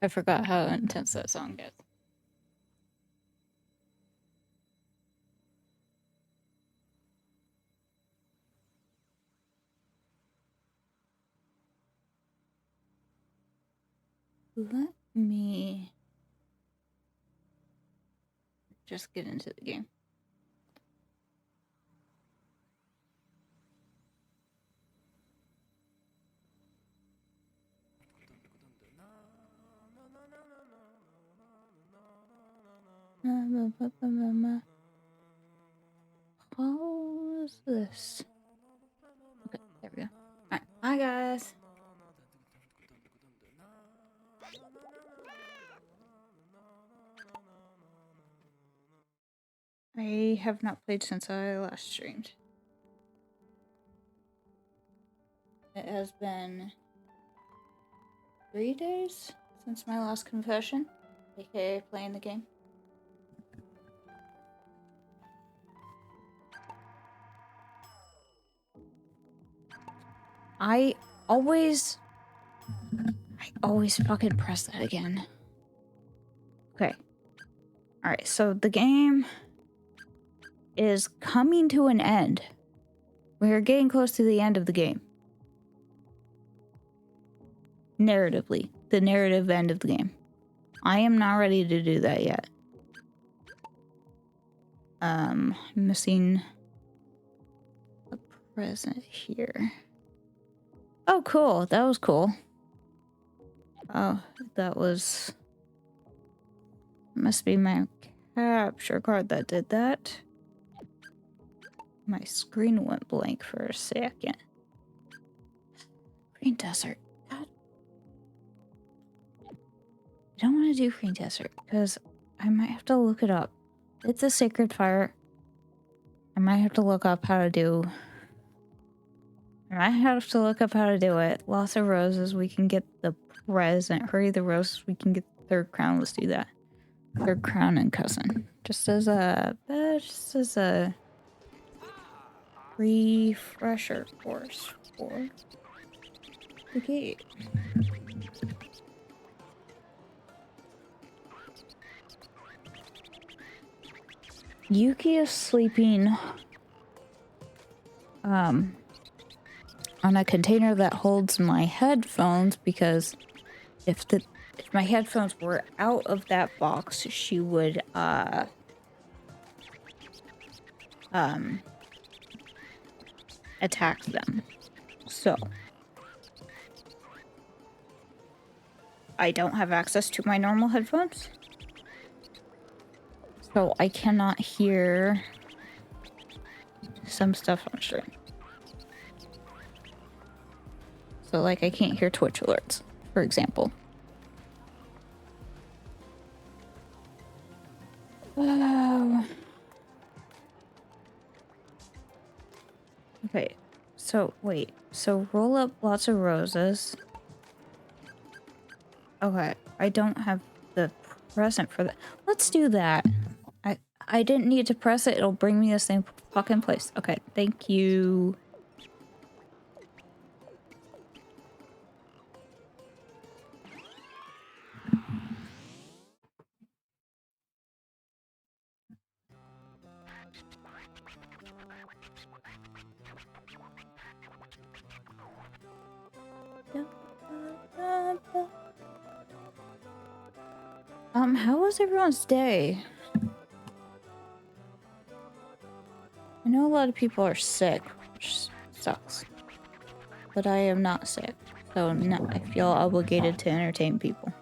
I forgot how intense that song gets. Let me just get into the game. How is this? Okay, there we go. Alright, hi guys. I have not played since I last streamed. It has been 3 days since my last confession, aka playing the game. I always fucking press that again. Okay. Alright, so the game is coming to an end. We're getting close to the end of the game. Narratively. The narrative end of the game. I am not ready to do that yet. Missing a present here. Oh, cool. That was cool. Oh, that was... Must be my capture card that did that. My screen went blank for a second. Green desert. God. I don't want to do green desert because I might have to look it up. It's a sacred fire. I might have to look up how to do... I might have to look up how to do it. Lots of roses. We can get the present. Hurry the roses. We can get the third crown. Let's do that. Third crown and cousin. Just as a refresher course for the game. Yuki is sleeping on a container that holds my headphones because if my headphones were out of that box, she would attack them. So I don't have access to my normal headphones. So I cannot hear some stuff on stream. So like I can't hear Twitch alerts, for example. Okay, so wait. So roll up lots of roses. Okay, I don't have the present for that. Let's do that. I didn't need to press it. It'll bring me the same fucking place. Okay, thank you. How was everyone's day? I know a lot of people are sick, which sucks. But I am not sick, so no, I feel obligated to entertain people.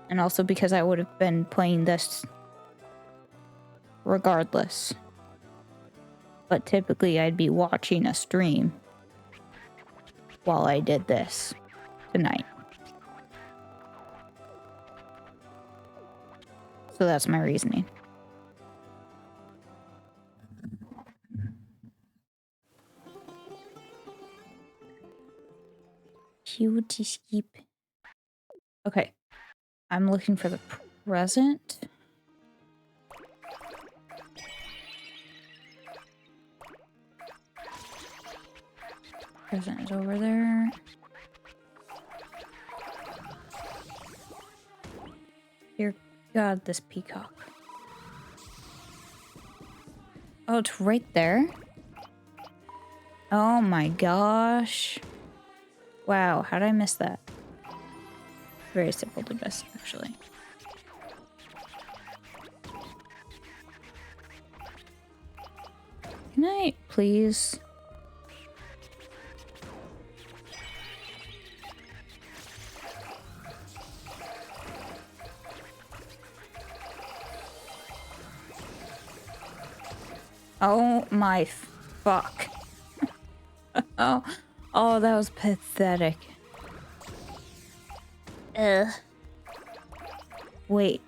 And also because I would have been playing this regardless. But typically I'd be watching a stream while I did this tonight. So that's my reasoning. Cutie skip. Okay. I'm looking for the present. Present is over there. Dear God, this peacock. Oh, it's right there? Oh my gosh. Wow, how did I miss that? Very simple to miss, actually. Can I please? Oh my fuck. Oh, oh, that was pathetic. Wait,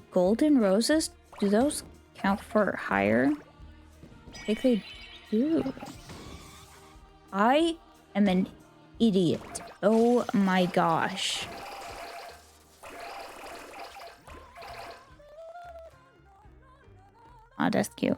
golden roses? Do those count for higher? I think they do. I am an idiot. Oh my gosh. Oh, that's cute.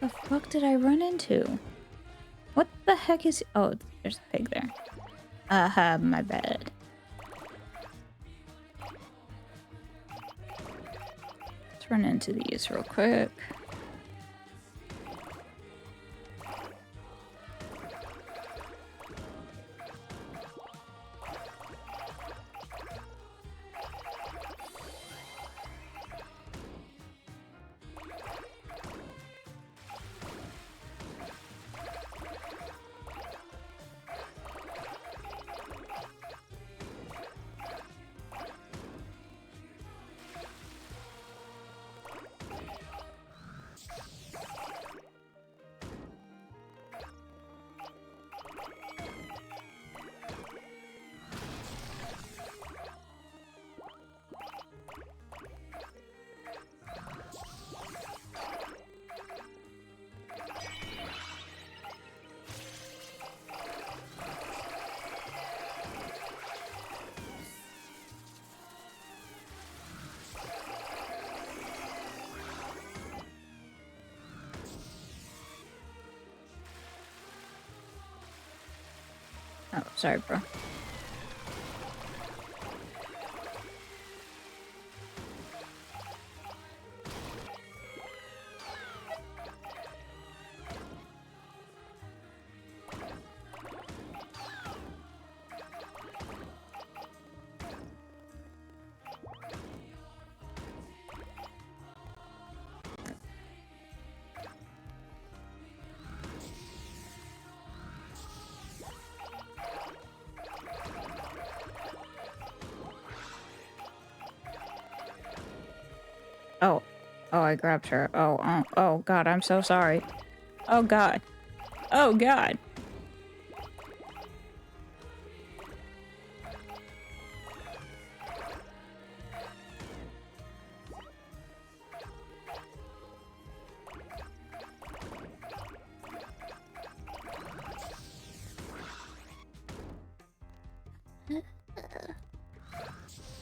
The fuck did I run into? What the heck is... Oh, there's a pig there. My bad. Let's run into these real quick. Oh, sorry, bro. Oh. Oh, I grabbed her. Oh, God, I'm so sorry. Oh, God. Oh, God.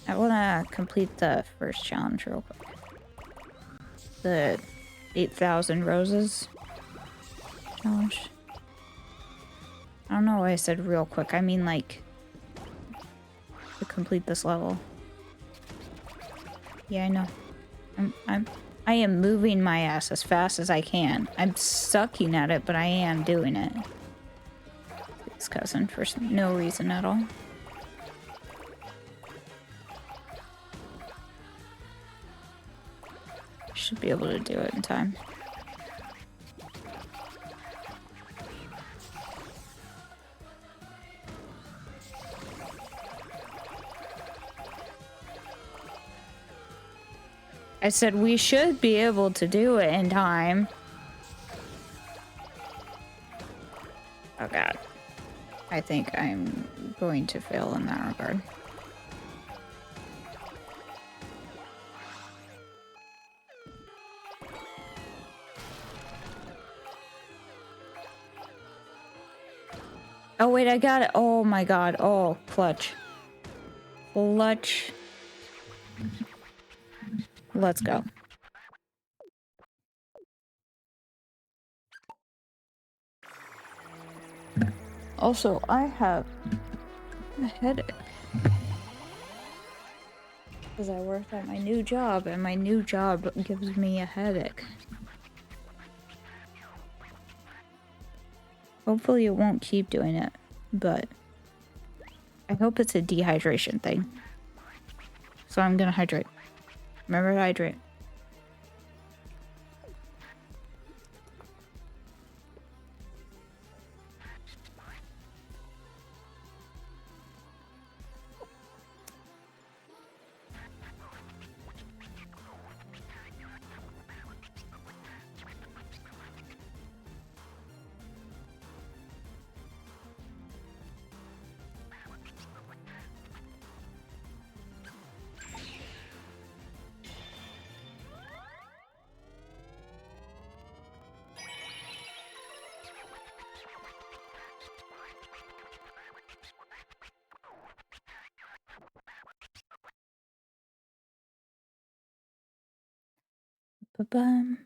I want to complete the first challenge real quick. The 8,000 roses challenge. I don't know why I said real quick. I mean, like, to complete this level. Yeah, I know. I am moving my ass as fast as I can. I'm sucking at it, but I am doing it. His cousin for no reason at all. Should be able to do it in time. I said we should be able to do it in time. Oh God. I think I'm going to fail in that regard. Oh wait, I got it. Oh my God. Oh, clutch. clutch. Let's go. Also, I have a headache. Because I worked at my new job, and my new job gives me a headache. Hopefully it won't keep doing it, but I hope it's a dehydration thing. So I'm gonna hydrate. Remember to hydrate. Ba-bum.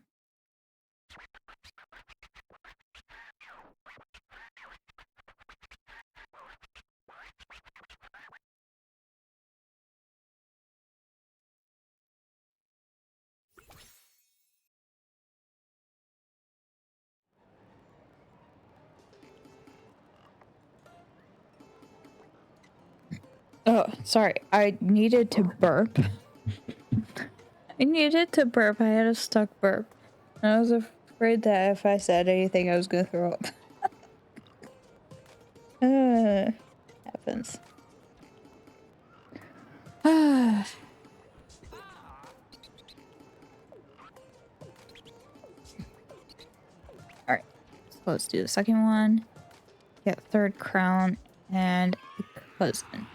Oh, sorry. I needed to burp. I needed to burp. I had a stuck burp. I was afraid that if I said anything, I was gonna throw up. Happens. Alright. So let's do the second one. Get third crown and a cousin.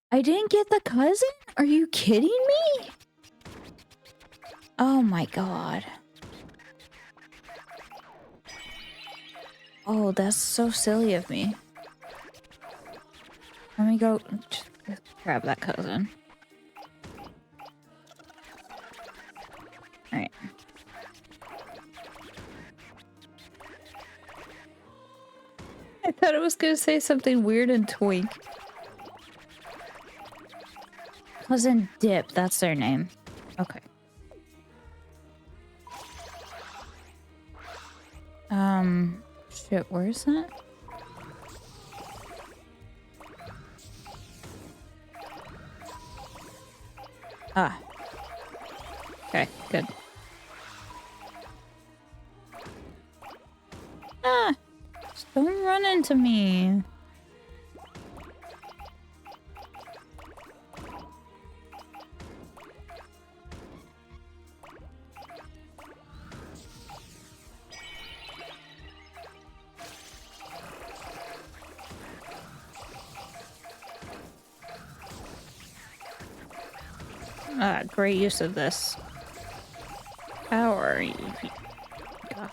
I didn't get the cousin? Are you kidding me? Oh my god. Oh, that's so silly of me. Let me go grab that cousin. Alright. I thought it was gonna say something weird and twink. Cousin Dip, that's their name. Okay. Shit, where is that? Ah. Okay, good. Ah! Just don't run into me. Ah, great use of this power. God.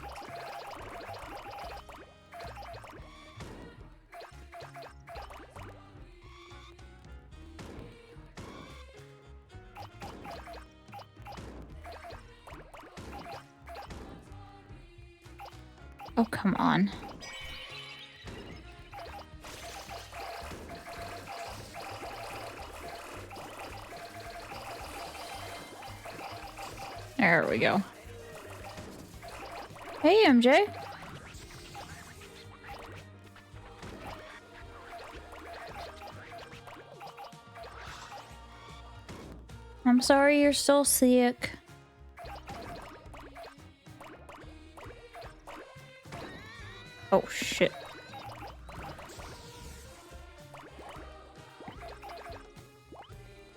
Oh, come on. There we go. Hey, MJ. I'm sorry you're still sick. Oh, shit.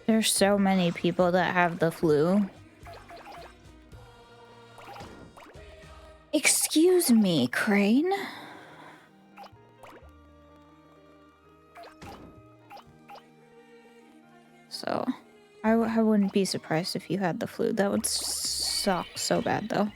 There's so many people that have the flu. Excuse me, Crane. So, I wouldn't be surprised if you had the flu. That would suck so bad, though.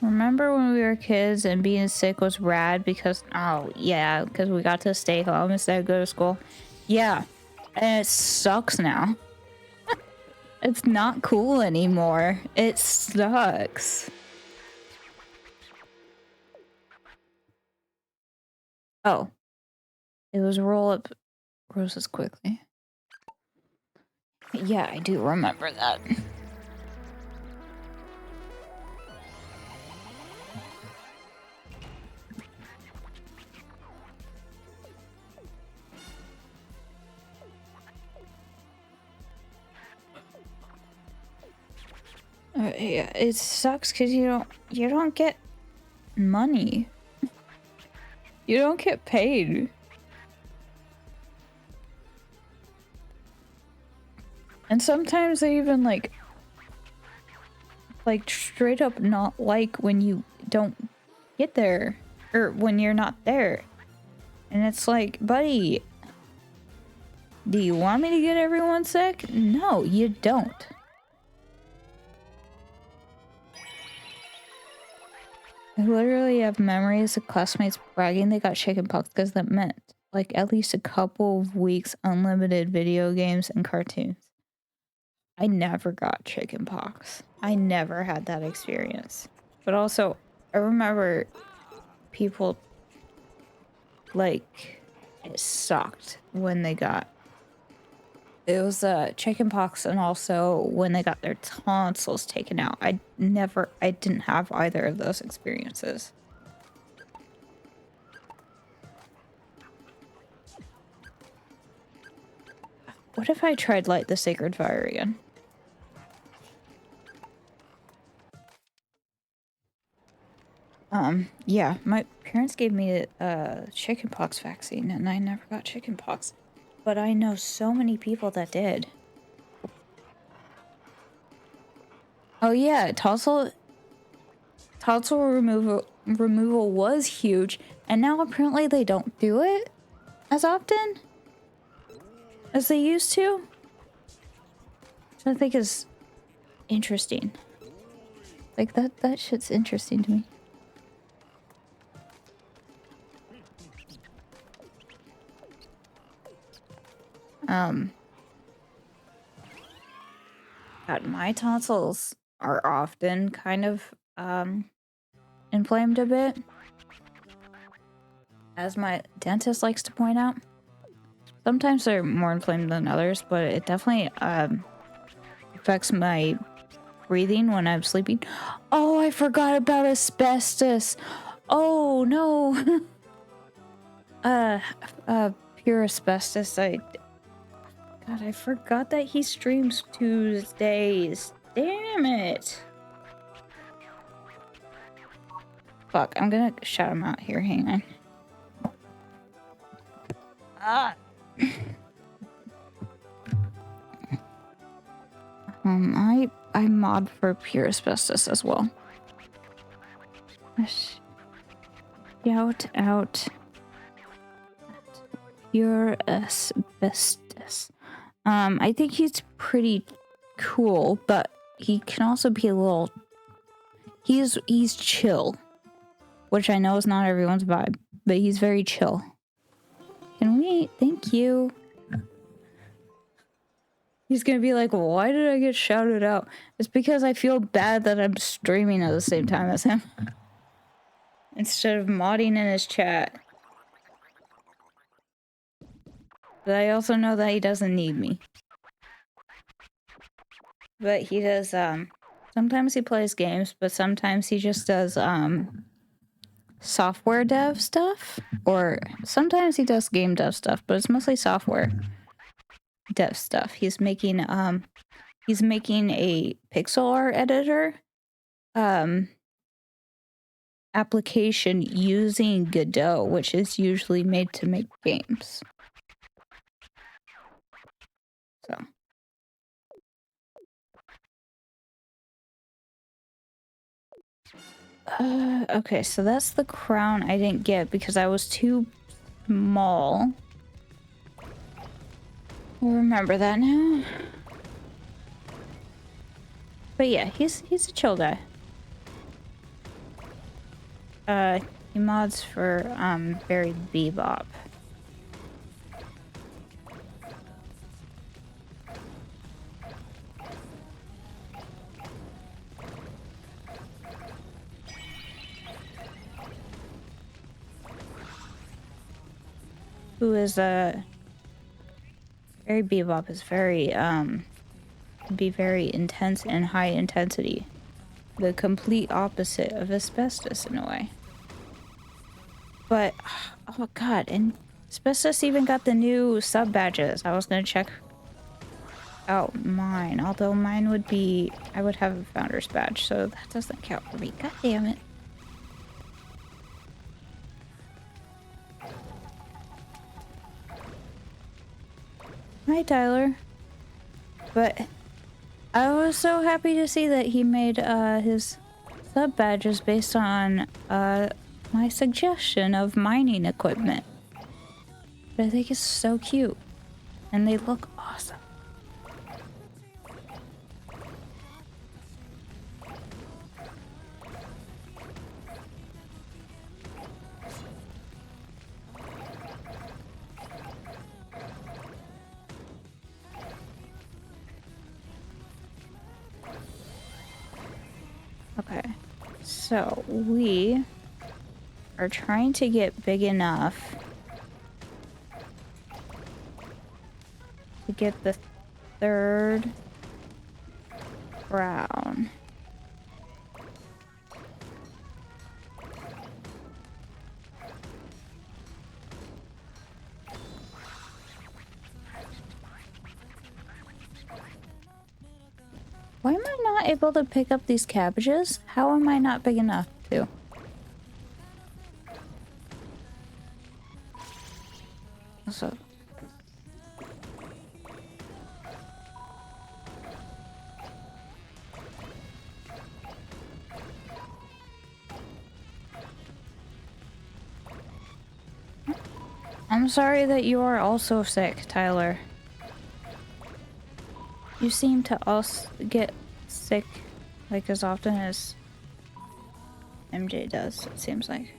Remember when we were kids and being sick was rad because, oh yeah, because we got to stay home instead of go to school? Yeah, and it sucks now. It's not cool anymore. It sucks. Oh, it was roll up roses quickly. Yeah, I do remember that. Yeah, it sucks because you don't get money. You don't get paid. And sometimes they even like straight up not like when you don't get there or when you're not there. And it's like, buddy, do you want me to get everyone sick? No, you don't. I literally have memories of classmates bragging they got chickenpox because that meant like at least a couple of weeks unlimited video games and cartoons. I never got chickenpox. I never had that experience. But also, I remember people like it sucked when they got it was chickenpox and also when they got their tonsils taken out. I didn't have either of those experiences. What if I tried Light the Sacred Fire again? Yeah, my parents gave me a chickenpox vaccine and I never got chickenpox. But I know so many people that did. Oh yeah, tonsil removal was huge, and now apparently they don't do it as often as they used to. Which I think is interesting. Like that shit's interesting to me. God, my tonsils are often kind of inflamed a bit, as my dentist likes to point out. Sometimes they're more inflamed than others, but it definitely affects my breathing when I'm sleeping. Oh, I forgot about asbestos. Oh no. Pure asbestos. God, I forgot that he streams Tuesdays. Damn it. Fuck, I'm gonna shout him out here. Hang on. Ah. I mod for pure asbestos as well. Shout out pure asbestos. I think he's pretty cool, but he can also be a little. He's chill, which I know is not everyone's vibe, but he's very chill. Can we? Thank you. He's gonna be like, why did I get shouted out? It's because I feel bad that I'm streaming at the same time as him. Instead of modding in his chat. But I also know that he doesn't need me. But he does, sometimes he plays games, but sometimes he just does, software dev stuff. Or sometimes he does game dev stuff, but it's mostly software dev stuff. He's making, he's making a pixel art editor application using Godot, which is usually made to make games. So. Okay, so that's the crown I didn't get because I was too small. I'll remember that now. But yeah, he's a chill guy. He mods for Buried Bebop. Who is Buried Bebop is very be very intense and high intensity. The complete opposite of asbestos in a way. But oh god, and asbestos even got the new sub badges. I was gonna check out mine, although mine would be I would have a founder's badge, so that doesn't count for me. God damn it. Hi Tyler. But I was so happy to see that he made his sub badges based on my suggestion of mining equipment. But I think it's so cute. And they look awesome. Okay, so we are trying to get big enough to get the third crown. Why am I not able to pick up these cabbages? How am I not big enough to? So. I'm sorry that you are also sick, Tyler. You seem to also get sick like as often as MJ does, it seems like.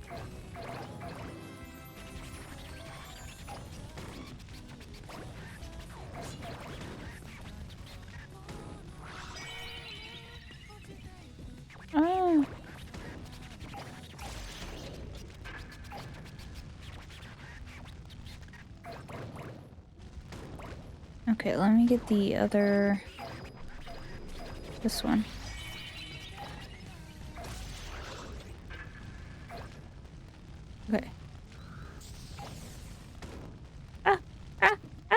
Oh. Okay, let me get the other... this one. Okay. Ah! Ah! Ah!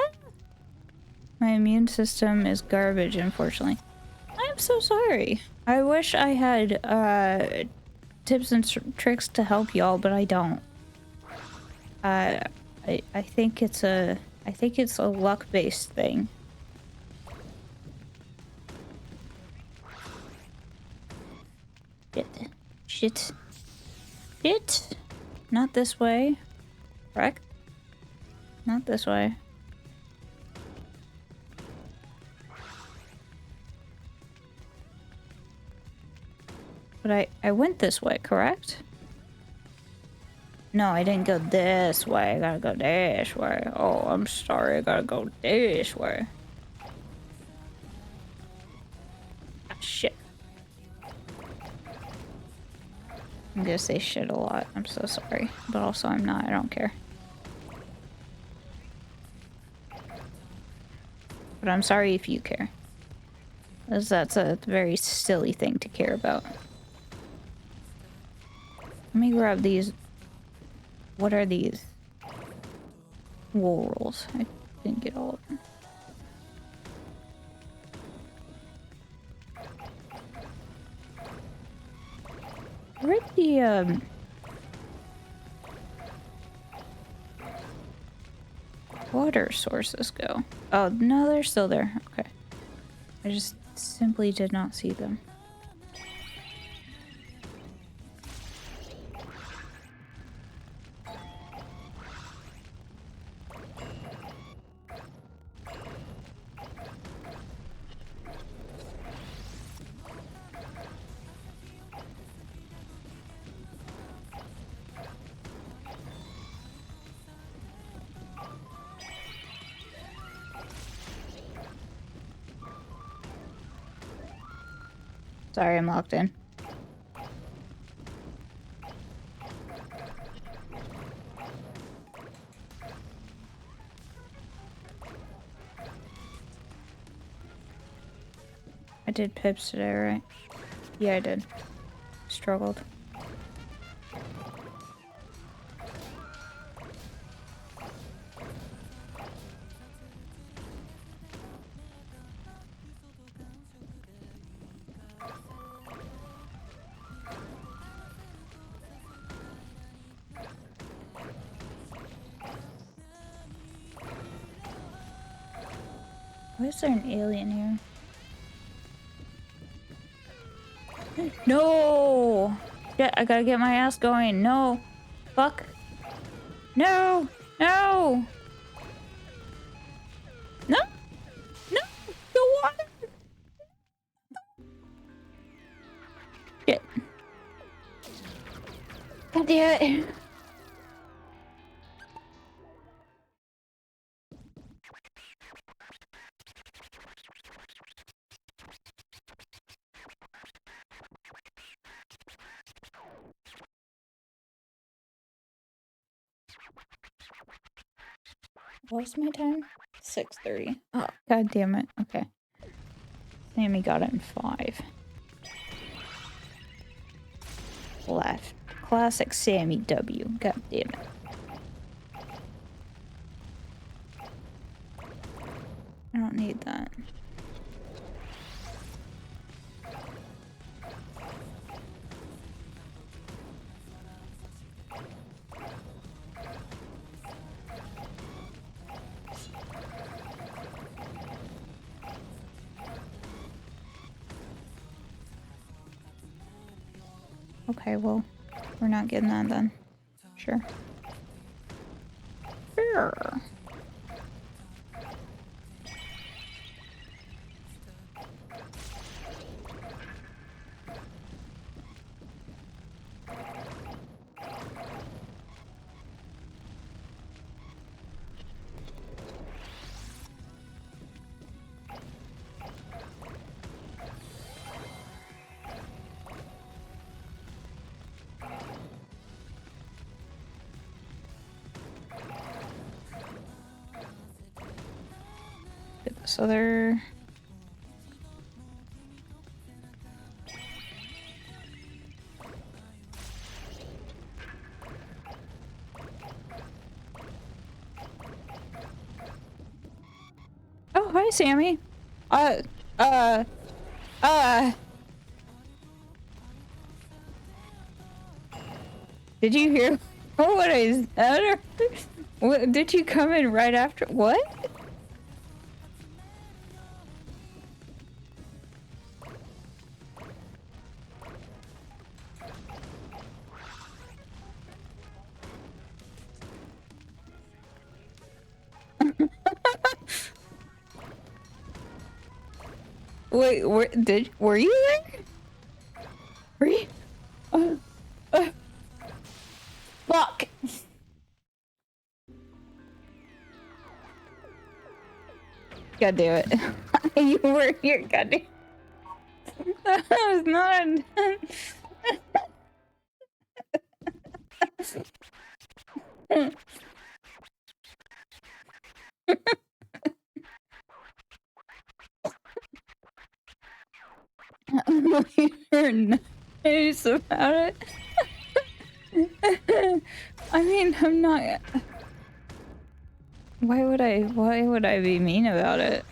My immune system is garbage, unfortunately. I'm so sorry. I wish I had tips and tricks to help y'all, but I don't. I think it's a luck-based thing. Shit. Shit. Not this way. Correct? Not this way. But I went this way, correct? No, I didn't go this way. I gotta go this way. Oh, I'm sorry. I gotta go this way. Ah, shit. I'm gonna say shit a lot. I'm so sorry. But also I'm not. I don't care. But I'm sorry if you care. Because that's a very silly thing to care about. Let me grab these. What are these? Wool rolls. I didn't get all of them. Where'd the water sources go? Oh, no, they're still there. Okay. I just simply did not see them. Sorry, I'm locked in. I did pips today, right? Yeah, I did. Struggled. Why is there an alien here? No! Yeah, I gotta get my ass going. No! Fuck! No! No! No! No! The water! Shit. God damn it. What's my time? 6:30. Oh, god damn it. Okay. Sammy got it in 5. Left. Classic Sammy W. God damn it. I don't need that. Okay, well, we're not getting that then. Sure. Sure. Get this other... Oh, hi, Sammy. Uh... Did you hear what I said? What, did you come in right after? What? Wait, were you there? Were you? Uh, fuck. God damn it. You were here, god damn. That was not. You're nice about it. I mean, I'm not. Why would I be mean about it?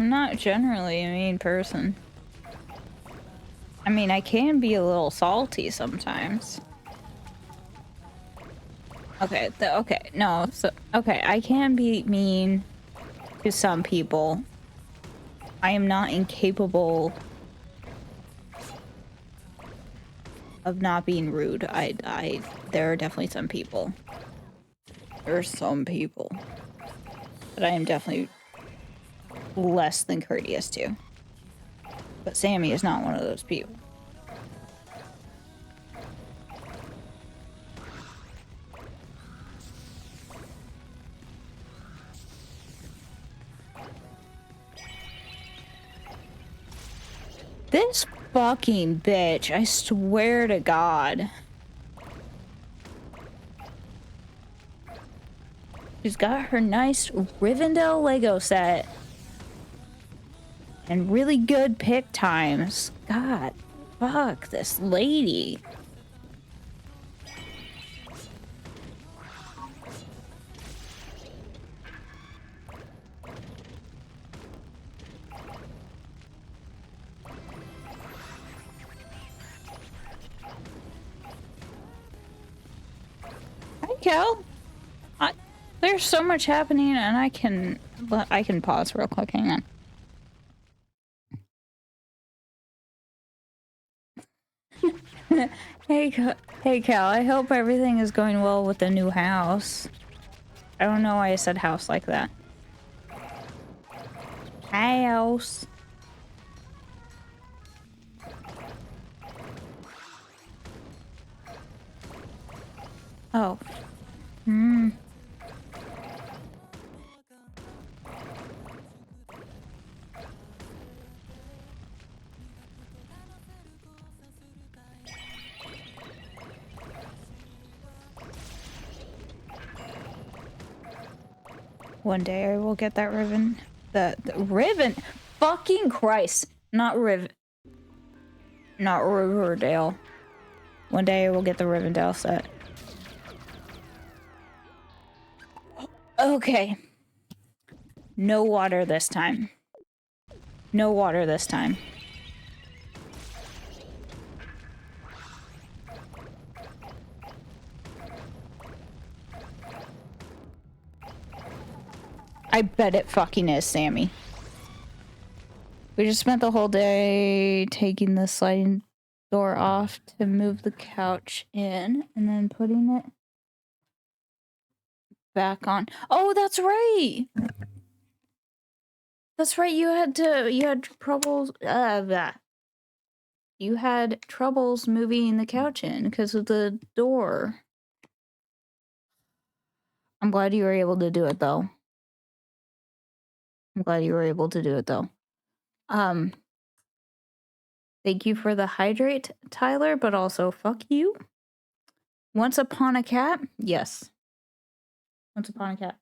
I'm not generally a mean person. I mean, I can be a little salty sometimes. Okay, okay, no, so, okay, I can be mean to some people. I am not incapable of not being rude. There are definitely some people. There are some people that I am definitely less than courteous to. But Sammy is not one of those people. This fucking bitch, I swear to God. She's got her nice Rivendell Lego set. And really good pick times. God, fuck this lady. Hi, Cal. There's so much happening, and I can pause real quick. Hang on. Hey, Cal. I hope everything is going well with the new house. I don't know why I said house like that. House. Oh. Hmm. One day I will get that ribbon. The ribbon. Fucking Christ. Not Riverdale. One day I will get the Rivendell set. Okay. No water this time. No water this time. I bet it fucking is, Sammy. We just spent the whole day taking the sliding door off to move the couch in and then putting it back on. Oh, that's right. That's right. You had troubles. You had troubles moving the couch in because of the door. I'm glad you were able to do it, though. Thank you for the hydrate, Tyler, but also fuck you. Once upon a cat? Yes. Once upon a cat.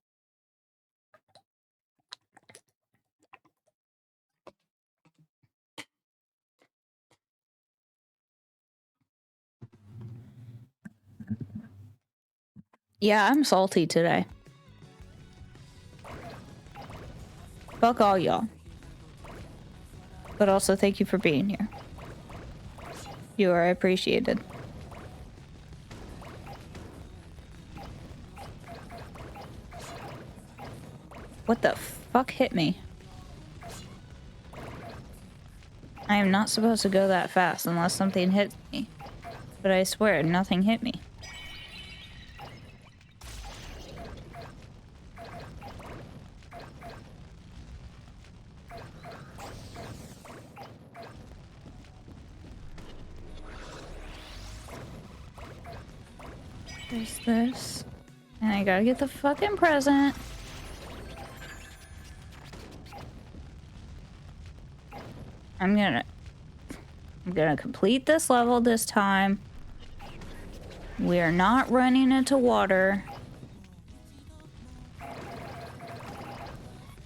Yeah, I'm salty today. Fuck all y'all. But also thank you for being here. You are appreciated. What the fuck hit me? I am not supposed to go that fast unless something hits me. But I swear, nothing hit me. There's this. And I gotta get the fucking present. I'm gonna complete this level this time. We are not running into water.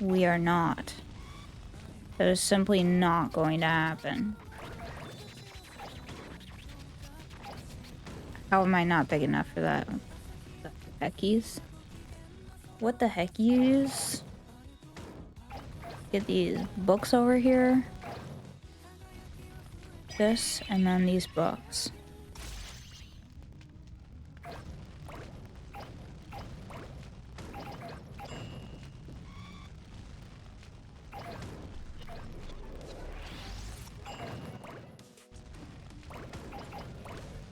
We are not. That is simply not going to happen. How am I not big enough for that? The heckies? What the heckies? Get these books over here. This, and then these books.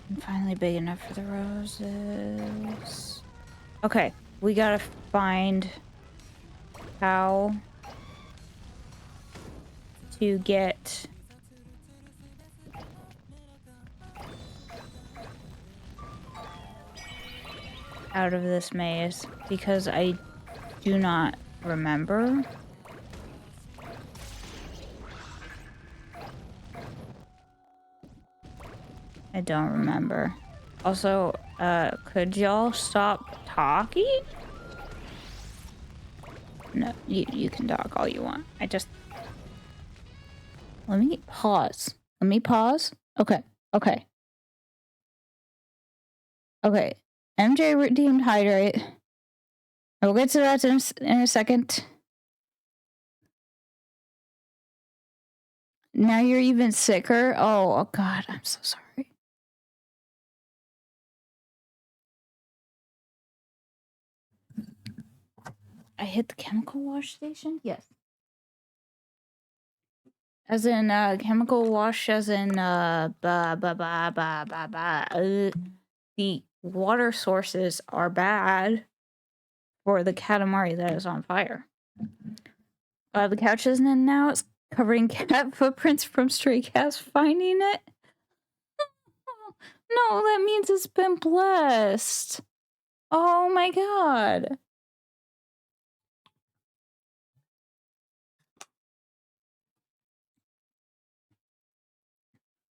And finally big enough for the roses. Okay, we gotta find how to get out of this maze because I do not remember. I don't remember. Also, could y'all stop talking? No, you can talk all you want. Let me pause. Let me pause. Okay, okay. Okay. MJ redeemed hydrate. We'll get to that in a second. Now you're even sicker. Oh God, I'm so sorry. I hit the chemical wash station? Yes. As in, chemical wash, as in, the water sources are bad for the Katamari that is on fire. The couch isn't in now. It's covering cat footprints from stray cats finding it. No, that means it's been blessed. Oh my God.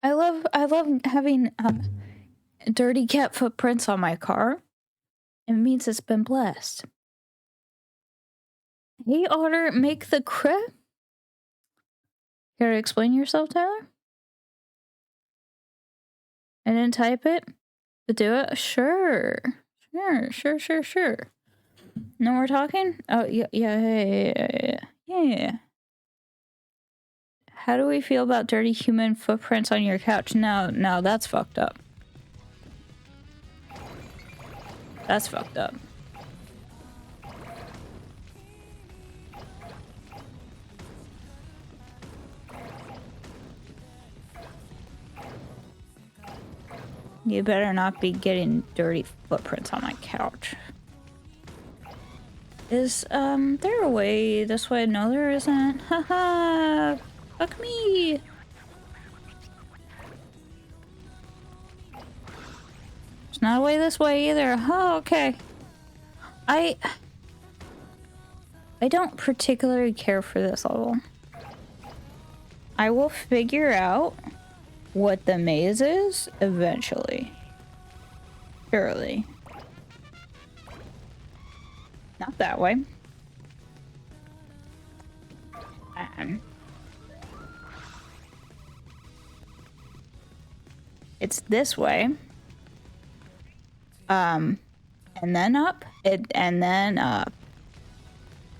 I love having dirty cat footprints on my car. It means it's been blessed. Hey Otter, make the crib. Care to explain yourself, Tyler? I didn't type it, but do it. Sure. No, we're talking. Oh yeah. How do we feel about dirty human footprints on your couch? No, that's fucked up. That's fucked up. You better not be getting dirty footprints on my couch. Is there a way this way? No, there isn't. Haha! Fuck me! There's not a way this way either. Oh, okay. I don't particularly care for this level. I will figure out what the maze is eventually. Surely. Not that way. It's this way. And then up. And then up.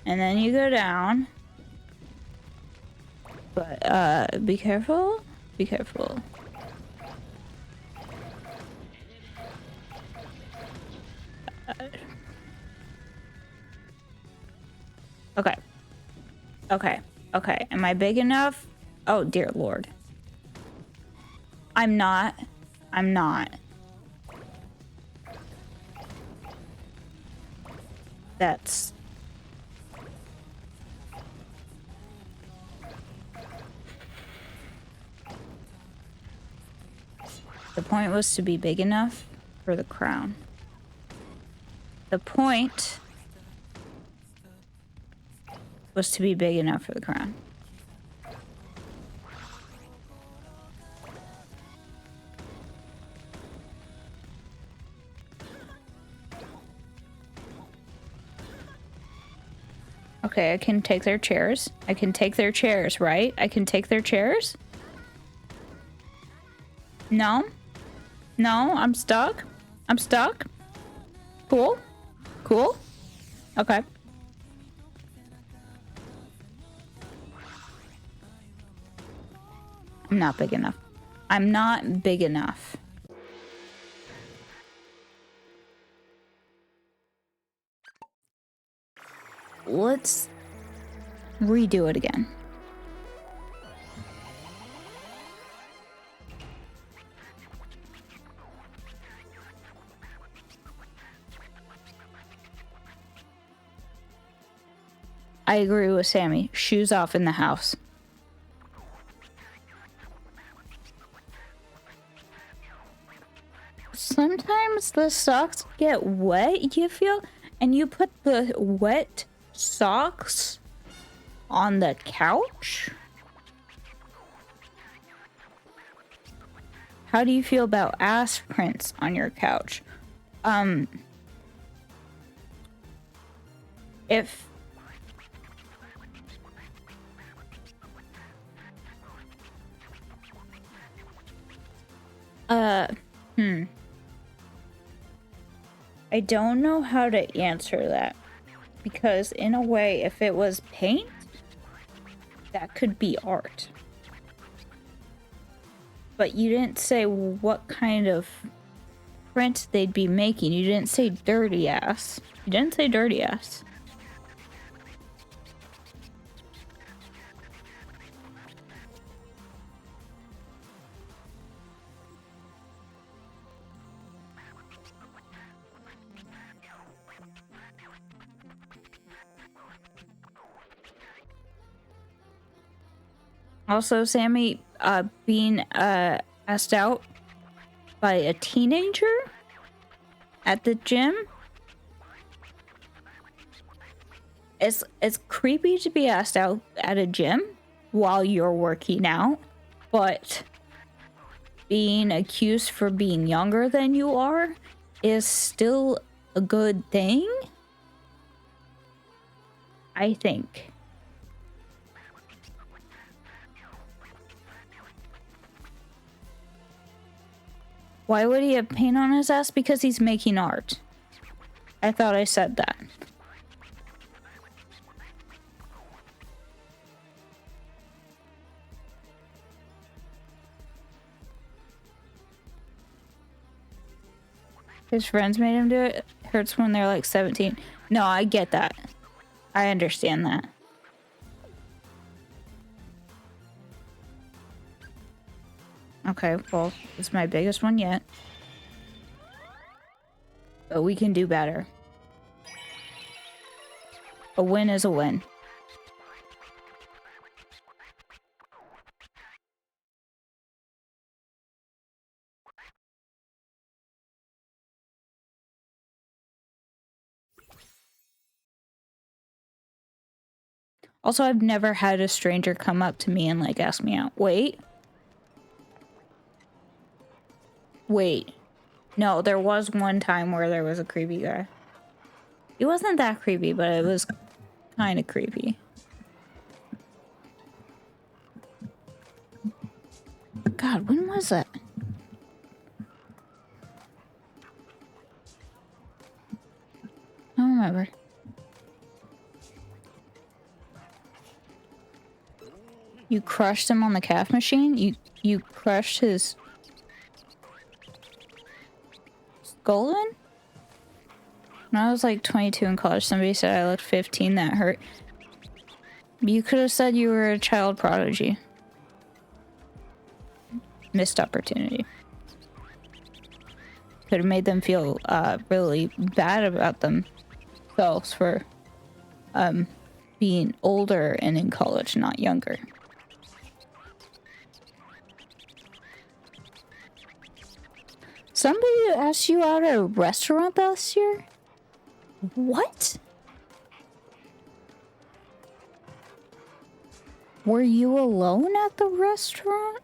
And then you go down. But, be careful. Be careful. Okay. Am I big enough? Oh, dear Lord. I'm not. That's... The point was to be big enough for the crown. The point was to be big enough for the crown. Okay, I can take their chairs. I can take their chairs, right? I can take their chairs? No? No, I'm stuck. I'm stuck. Cool. Cool. Okay. I'm not big enough. I'm not big enough. Let's redo it again. I agree with Sammy. Shoes off in the house. Sometimes the socks get wet, you feel? And you put the wet socks on the couch? How do you feel about ass prints on your couch? If I don't know how to answer that. Because in a way, if it was paint, that could be art. But you didn't say what kind of print they'd be making. You didn't say dirty ass. You didn't say dirty ass. Also, Sammy, being asked out by a teenager at the gym. It's creepy to be asked out at a gym while you're working out, but being accused for being younger than you are is still a good thing, I think. Why would he have paint on his ass? Because he's making art. I thought I said that. His friends made him do it. Hurts when they're like 17. No, I get that. I understand that. Okay, well, it's my biggest one yet. But we can do better. A win is a win. Also, I've never had a stranger come up to me and like ask me out. Wait. No, there was one time where there was a creepy guy. It wasn't that creepy, but it was kind of creepy. God, when was that? I don't remember. You crushed him on the calf machine? You crushed his skull in? When I was like 22 in college, somebody said I looked 15. That hurt. You could have said you were a child prodigy. Missed opportunity. Could have made them feel really bad about themselves for being older and in college, not younger. Somebody asked you out at a restaurant last year? What? Were you alone at the restaurant?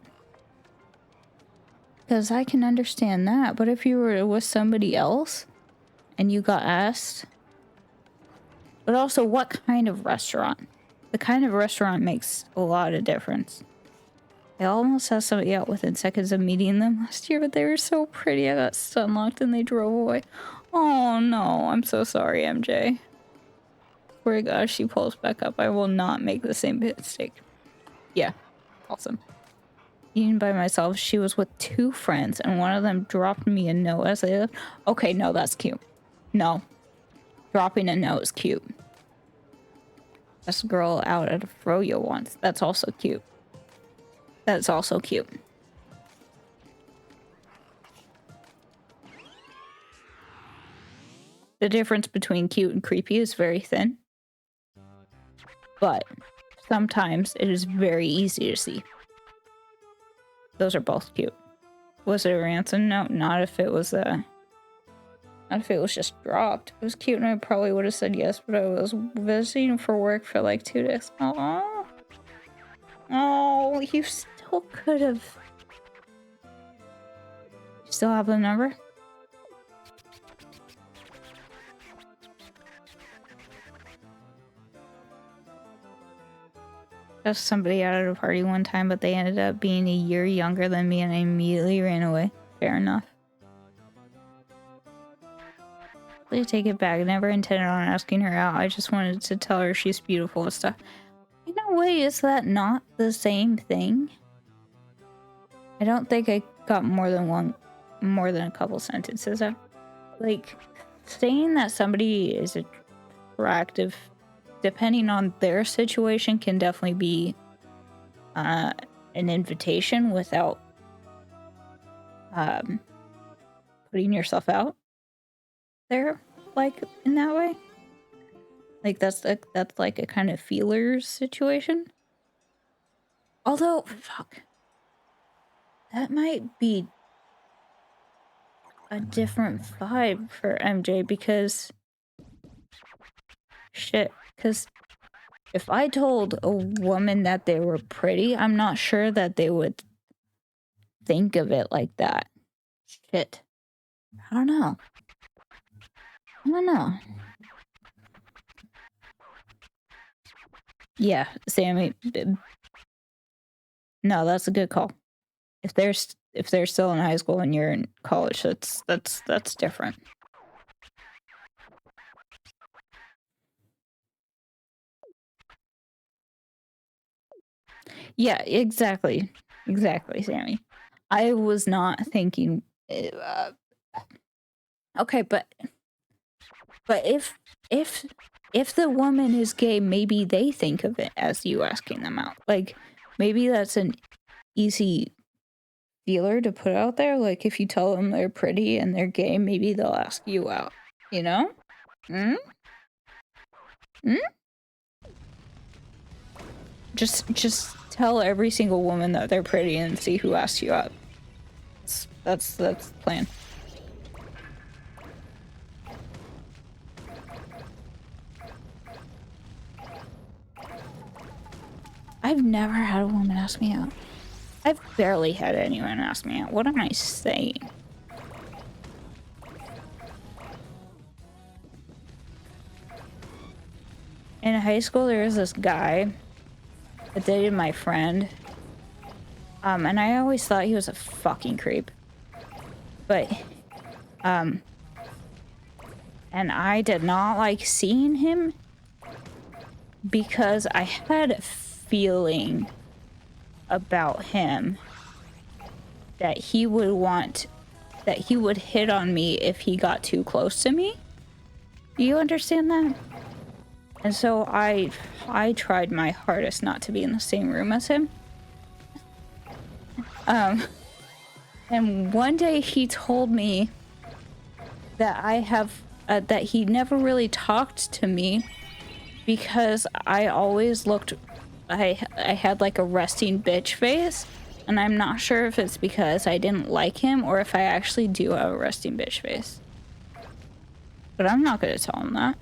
Because I can understand that, but if you were with somebody else and you got asked... But also, what kind of restaurant? The kind of restaurant makes a lot of difference. I almost had somebody out within seconds of meeting them last year, but they were so pretty. I got stun locked and they drove away. Oh no, I'm so sorry, MJ. Swear to God, if she pulls back up, I will not make the same mistake. Yeah, awesome. eating by myself. She was with 2 friends, and one of them dropped me a note as they left. Okay, no, that's cute. No. Dropping a note is cute. This girl out at a froyo once. That's also cute. That's also cute. The difference between cute and creepy is very thin. But sometimes it is very easy to see. Those are both cute. Was it a ransom note? Not if it was not if it was just dropped. If it was cute and I probably would have said yes, but I was visiting for work for like 2 days. Aww. Oh, you still could have. You still have the number? There's somebody out at a party one time, but they ended up being a year younger than me and I immediately ran away. Fair enough. Please take it back. I never intended on asking her out. I just wanted to tell her she's beautiful and stuff. In a way, is that not the same thing? I don't think I got more than a couple sentences out. Like, saying that somebody is attractive, depending on their situation, can definitely be an invitation without putting yourself out there, like, in that way. Like, that's like a kind of feelers situation. Although, fuck. That might be a different vibe for MJ because... Shit. Because if I told a woman that they were pretty, I'm not sure that they would think of it like that. Shit. I don't know. Yeah, Sammy. No, that's a good call. If they're still in high school and you're in college, that's different. Yeah, exactly, Sammy. I was not thinking. Okay, but if the woman is gay, maybe they think of it as you asking them out. Like, maybe that's an easy feeler to put out there. Like, if you tell them they're pretty and they're gay, maybe they'll ask you out. You know? Just tell every single woman that they're pretty and see who asks you out. That's the plan. I've never had a woman ask me out. I've barely had anyone ask me out. What am I saying? In high school, there was this guy that dated my friend. And I always thought he was a fucking creep. But, and I did not like seeing him because I had a feeling about him that he would hit on me if he got too close to me. Do you understand that? And so I tried my hardest not to be in the same room as him. And one day he told me that that he never really talked to me because I always looked, I had like a resting bitch face, and I'm not sure if it's because I didn't like him or if I actually do have a resting bitch face. But I'm not gonna tell him that.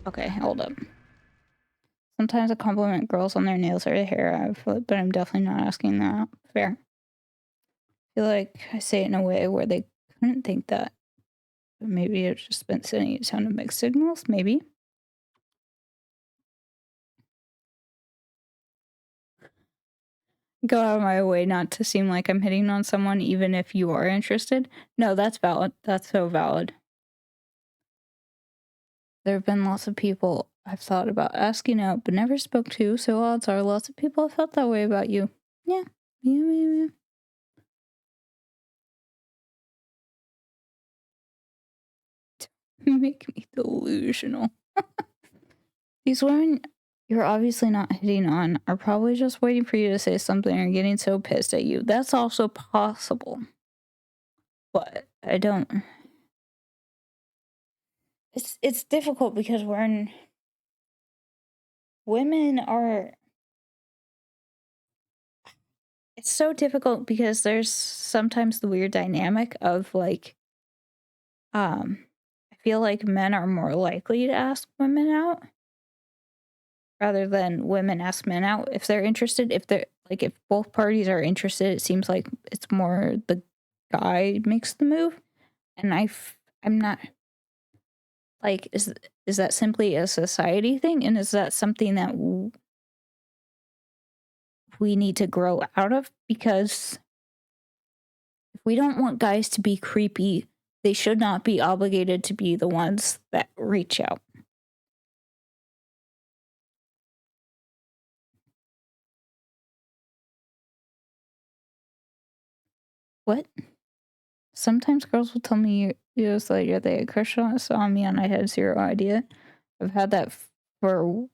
Okay, hold up. Sometimes I compliment girls on their nails or their hair, but I'm definitely not asking that. Fair. I feel like I say it in a way where they couldn't think that. But maybe it's just been sending a ton of mixed signals, maybe. Go out of my way not to seem like I'm hitting on someone, even if you are interested. No, that's valid. That's so valid. there have been lots of people I've thought about asking out but never spoke to, so odds are lots of people have felt that way about you. Yeah. Yeah. Make me delusional. These women you're obviously not hitting on are probably just waiting for you to say something or getting so pissed at you. That's also possible. But I don't. It's difficult because women are. It's so difficult because there's sometimes the weird dynamic of like, I feel like men are more likely to ask women out rather than women ask men out if they're interested. If they're like, if both parties are interested, it seems like it's more the guy makes the move. And I'm not like, is that simply a society thing? And is that something that we need to grow out of? Because if we don't want guys to be creepy, they should not be obligated to be the ones that reach out. What? Sometimes girls will tell me years later they had crush on me and I had zero idea. I've had that for.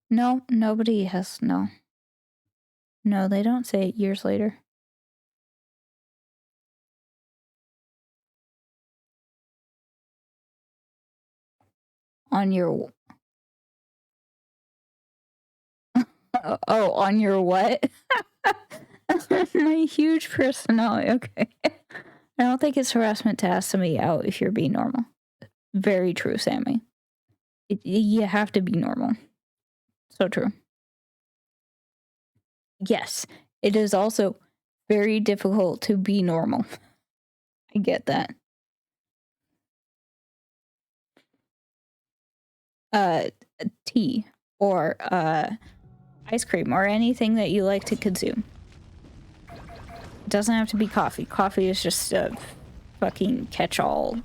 No, nobody has. No. No, they don't say it years later. On your. Oh, on your what? My huge personality. Okay. I don't think it's harassment to ask somebody out if you're being normal. Very true, Sammy. You have to be normal. So true. Yes, it is also very difficult to be normal. I get that. Tea or ice cream or anything that you like to consume. It doesn't have to be coffee. Coffee is just a fucking catch-all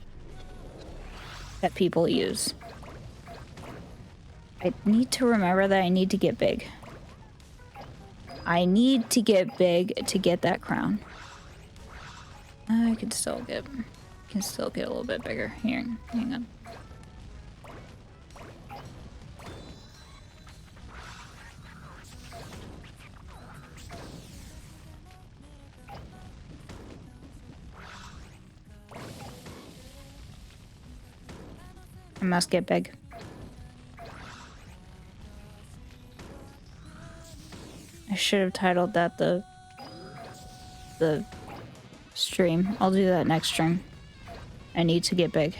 that people use. I need to remember that I need to get big. I need to get big to get that crown. I can still get a little bit bigger. Here, hang on. I must get big. I should have titled that the stream. I'll do that next stream. I need to get big.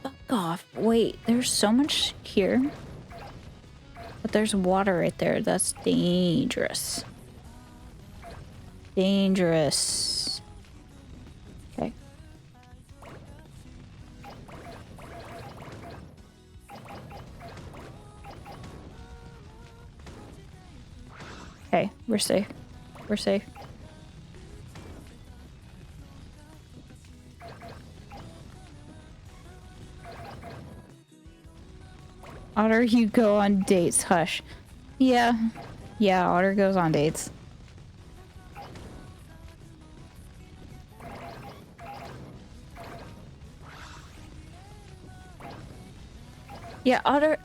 Fuck off. Wait, there's so much here. But there's water right there. That's dangerous. Dangerous. Okay. Okay, we're safe. We're safe. Otter, you go on dates. Hush. Yeah. Yeah, Otter goes on dates. Yeah, Otter,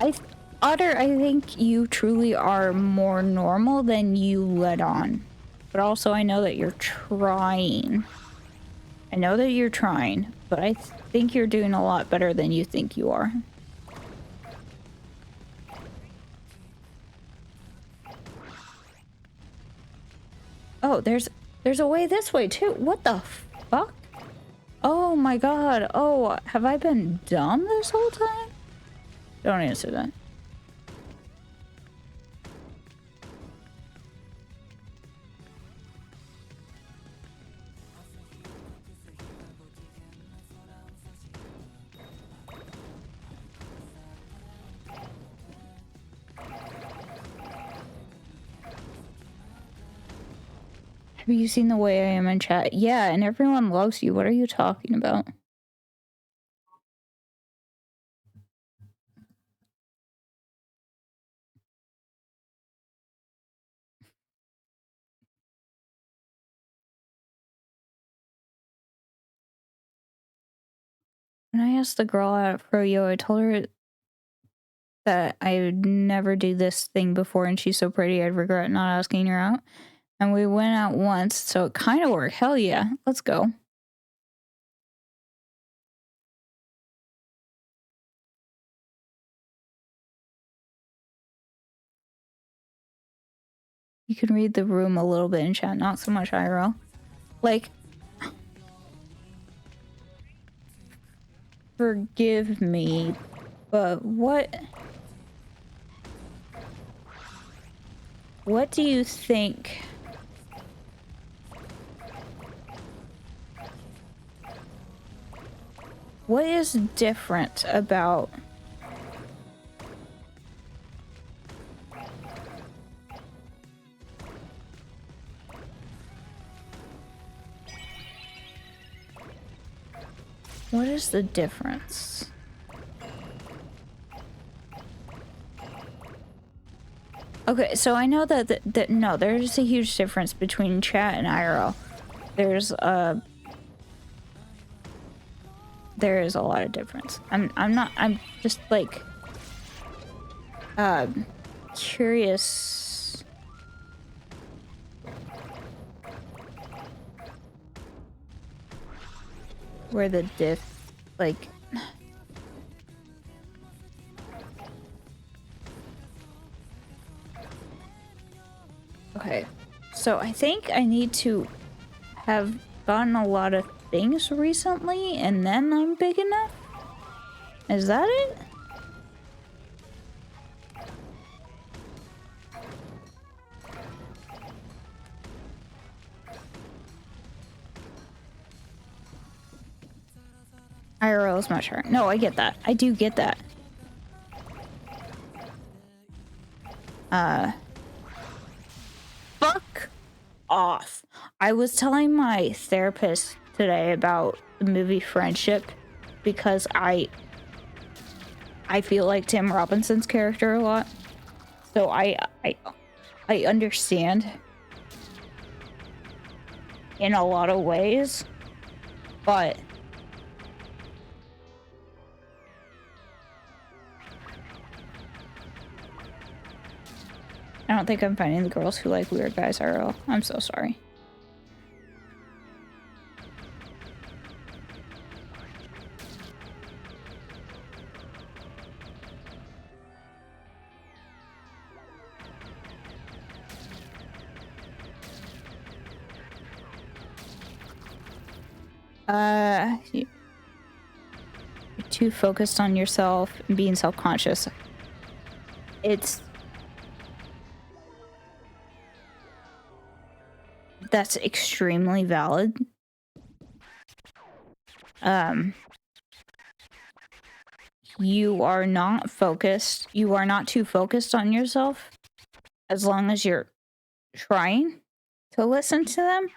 I think you truly are more normal than you let on. But also, I know that you're trying. I know that you're trying, but I think you're doing a lot better than you think you are. Oh, there's a way this way too. What the fuck? Oh my god. Oh, have I been dumb this whole time? Don't answer that. Have you seen the way I am in chat? Yeah, and everyone loves you. What are you talking about? When I asked the girl at Froyo, I told her that I would never do this thing before, and she's so pretty I'd regret not asking her out. And we went out once, so it kind of worked. Hell yeah, let's go. You can read the room a little bit in chat, not so much IRL. Like, forgive me, but what do you think? What is different about what is the difference? Okay, so I know that no, there's a huge difference between chat and IRL. There is a lot of difference. I'm just like curious where the like okay, so I think I need to have gotten a lot of things recently and then I'm big enough? Is that it? IRL is much harder. No, I get that. I do get that. Fuck off. I was telling my therapist today about the movie Friendship because I feel like Tim Robinson's character a lot. So I understand in a lot of ways, but I don't think I'm finding the girls who like weird guys IRL. I'm so sorry. You're too focused on yourself and being self-conscious. That's extremely valid. You are not focused. You are not too focused on yourself as long as you're trying to listen to them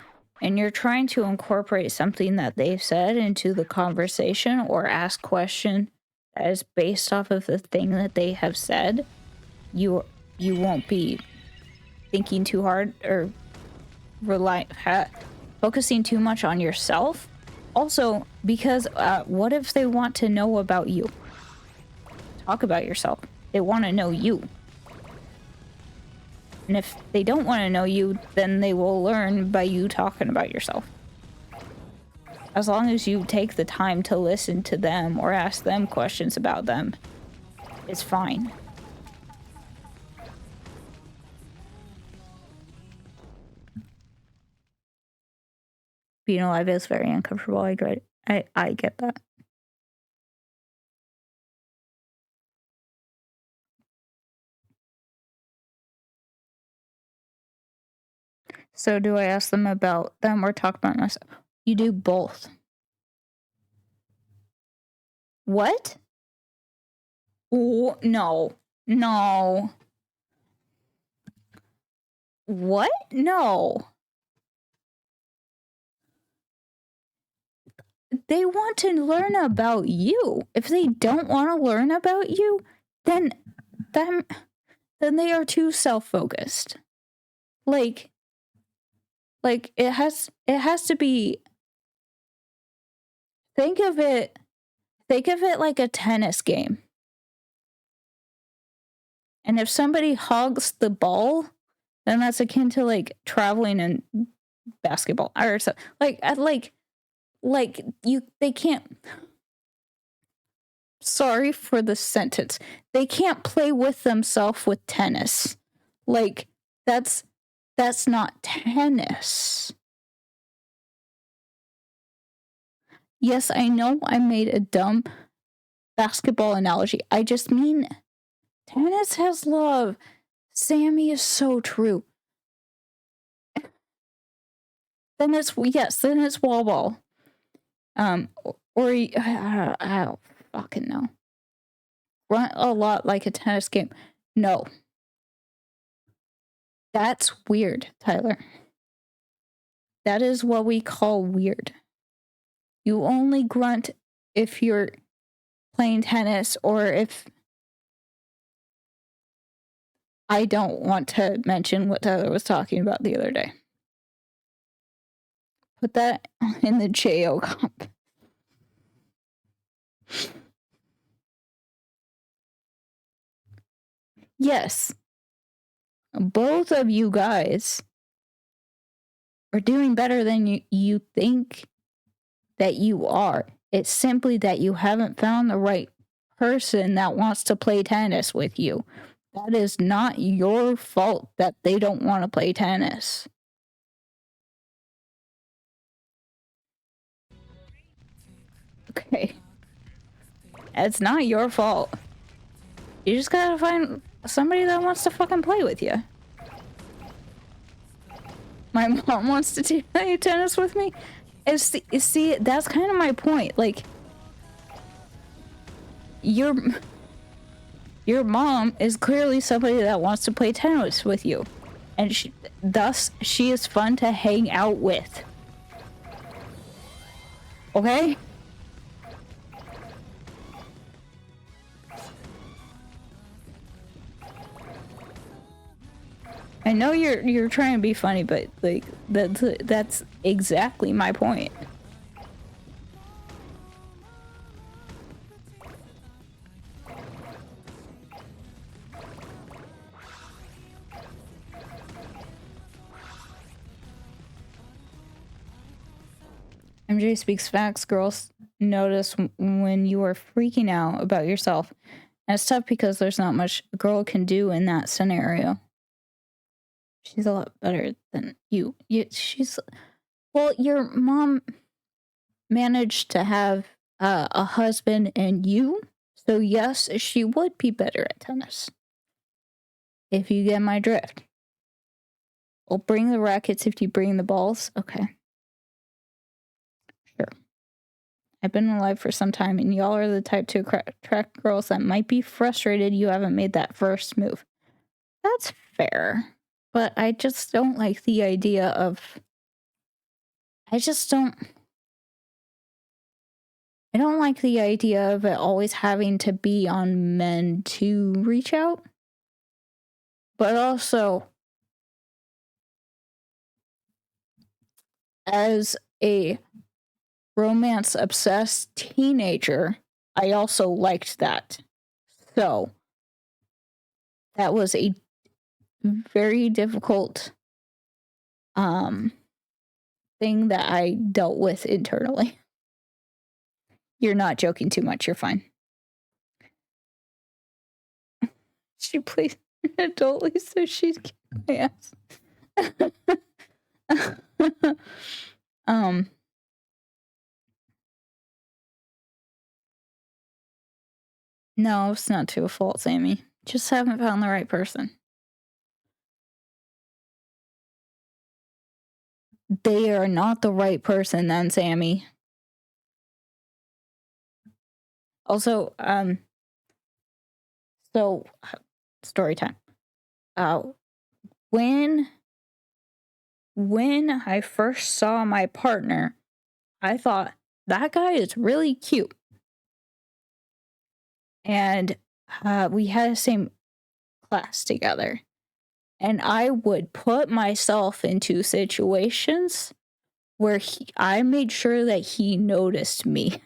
and you're trying to incorporate something that they've said into the conversation or ask question that is based off of the thing that they have said. You won't be thinking too hard or focusing too much on yourself. Also, because what if they want to know about you? Talk about yourself. They want to know you. And if they don't want to know you, then they will learn by you talking about yourself. As long as you take the time to listen to them or ask them questions about them, it's fine. Being alive is very uncomfortable. I get that. So do I ask them about them or talk about myself? You do both. What? Oh, no. No. What? No. they want to learn about you. If they don't want to learn about you, then they are too self-focused. Like it has to be, think of it like a tennis game. And if somebody hogs the ball, then that's akin to like traveling in basketball or so. They can't. Sorry for the sentence. They can't play with themselves with tennis. Like that's not tennis. Yes, I know I made a dumb basketball analogy. I just mean tennis has love. Sammy is so true. Then it's wall ball. Or I don't fucking know. Run a lot like a tennis game. No. That's weird, Tyler. That is what we call weird. You only grunt if you're playing tennis or if I don't want to mention what Tyler was talking about the other day. Put that in the JO comp. Yes. Both of you guys are doing better than you think that you are. It's simply that you haven't found the right person that wants to play tennis with you. That is not your fault that they don't want to play tennis. Okay. It's not your fault. You just gotta find somebody that wants to fucking play with you. My mom wants to play tennis with me. See, that's kind of my point. Like, your mom is clearly somebody that wants to play tennis with you, and she is fun to hang out with. Okay? I know you're trying to be funny, but like that's exactly my point. MJ speaks facts. Girls notice when you are freaking out about yourself. And it's tough because there's not much a girl can do in that scenario. She's a lot better than you. Well, your mom managed to have a husband and you, so yes, she would be better at tennis. If you get my drift. I'll bring the rackets if you bring the balls. Okay. Sure. I've been alive for some time, and y'all are the type to attract girls that might be frustrated you haven't made that first move. That's fair. But I just don't like the idea of... I don't like the idea of it always having to be on men to reach out. But also, as a romance-obsessed teenager, I also liked that. So, that was a very difficult thing that I dealt with internally. You're not joking too much. You're fine. She plays adultly, so she's kicking my ass. No, it's not to a fault, Sammy. Just haven't found the right person. They are not the right person then, Sammy. Also, so story time. When I first saw my partner, I thought that guy is really cute. And we had the same class together. And I would put myself into situations where I made sure that he noticed me.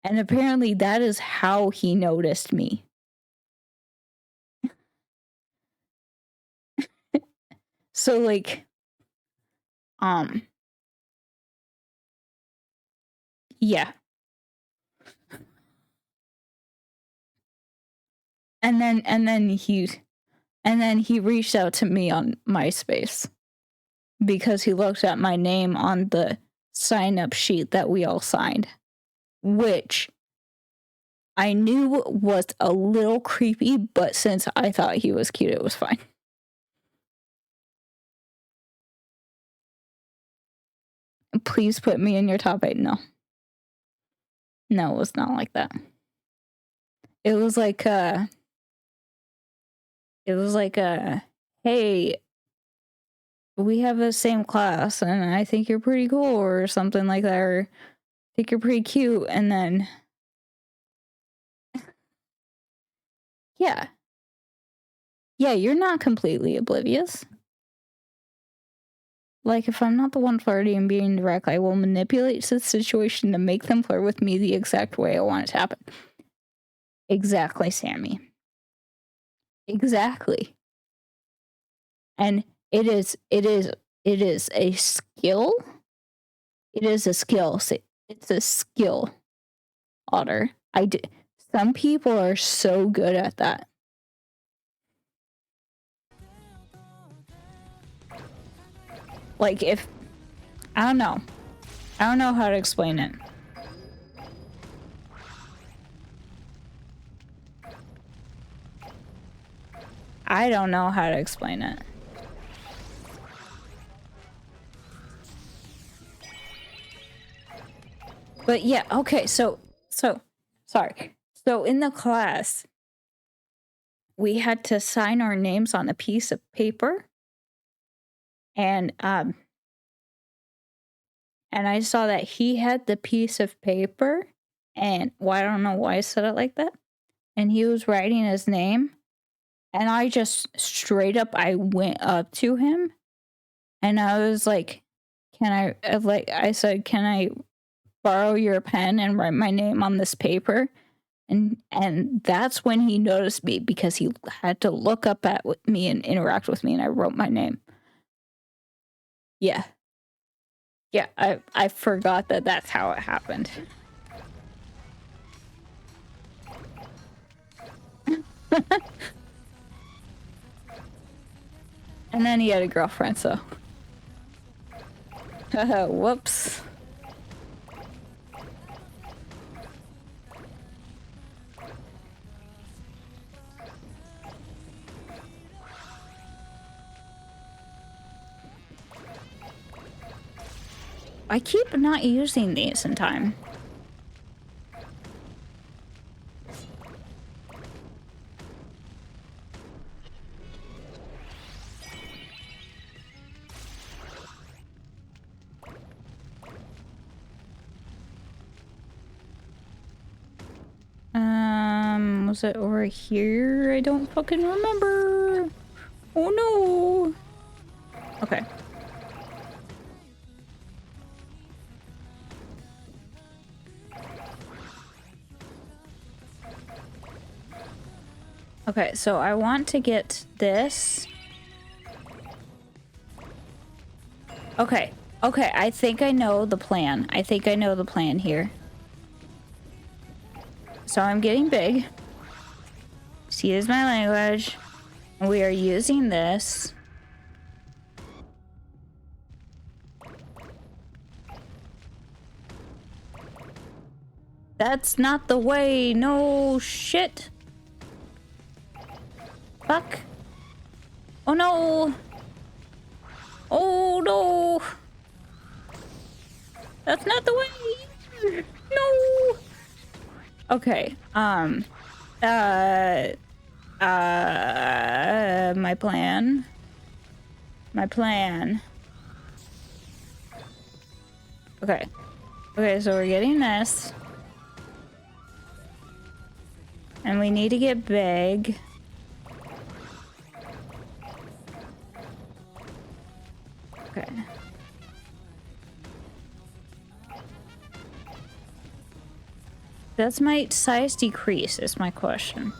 And apparently that is how he noticed me. So like, yeah. And then he reached out to me on MySpace because he looked at my name on the sign-up sheet that we all signed, which I knew was a little creepy, but since I thought he was cute, it was fine. Please put me in your top 8. No, it was not like that. It was like hey, we have the same class and I think you're pretty cool or something like that, or I think you're pretty cute. And then yeah, you're not completely oblivious. Like, if I'm not the one flirting and being direct, I will manipulate the situation to make them flirt with me the exact way I want it to happen. Exactly, Sammy. Exactly. And it is a skill. It is a skill. It's a skill, Otter. Some people are so good at that. Like, if I don't know how to explain it. I don't know how to explain it. But yeah, okay, so sorry. So in the class, we had to sign our names on a piece of paper. And I saw that he had the piece of paper, and I don't know why I said it like that. And he was writing his name, and I just straight up I went up to him, and I was like, I said, "Can I borrow your pen and write my name on this paper?" And that's when he noticed me, because he had to look up at me and interact with me, and I wrote my name. Yeah. Yeah, I forgot that that's how it happened. And then he had a girlfriend, so. Whoops. I keep not using these in time. Was it over here? I don't fucking remember. Oh no. Okay. Okay, so I want to get this. Okay, I think I know the plan. Here. So I'm getting big. See, is my language. And we are using this. That's not the way. No shit. Fuck. Oh no. Oh no. That's not the way. No. Okay. My plan. Okay. Okay, so we're getting this. And we need to get big. Okay. Does my size decrease is my question.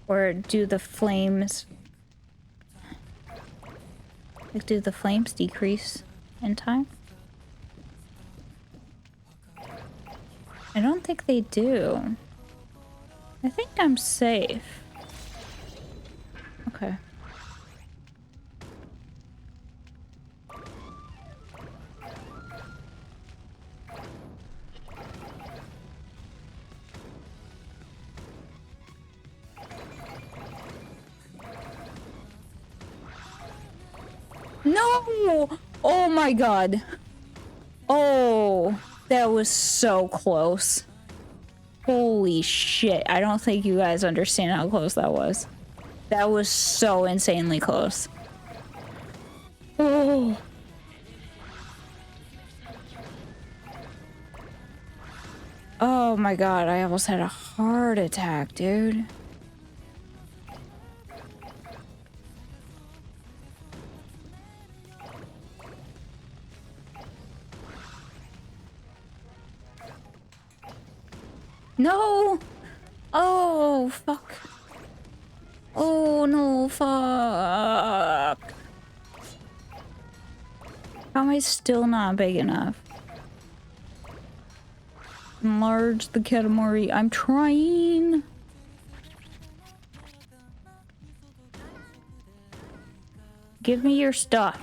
Or do the flames... Like, do the flames decrease in time? I don't think they do. I think I'm safe. Okay. No! Oh my god. Oh, that was so close. Holy shit. I don't think you guys understand how close that was. That was so insanely close. Oh. Oh my god, I almost had a heart attack, dude. No! Oh, fuck. Oh, no, fuck. How am I still not big enough? Enlarge the Katamari. I'm trying. Give me your stuff.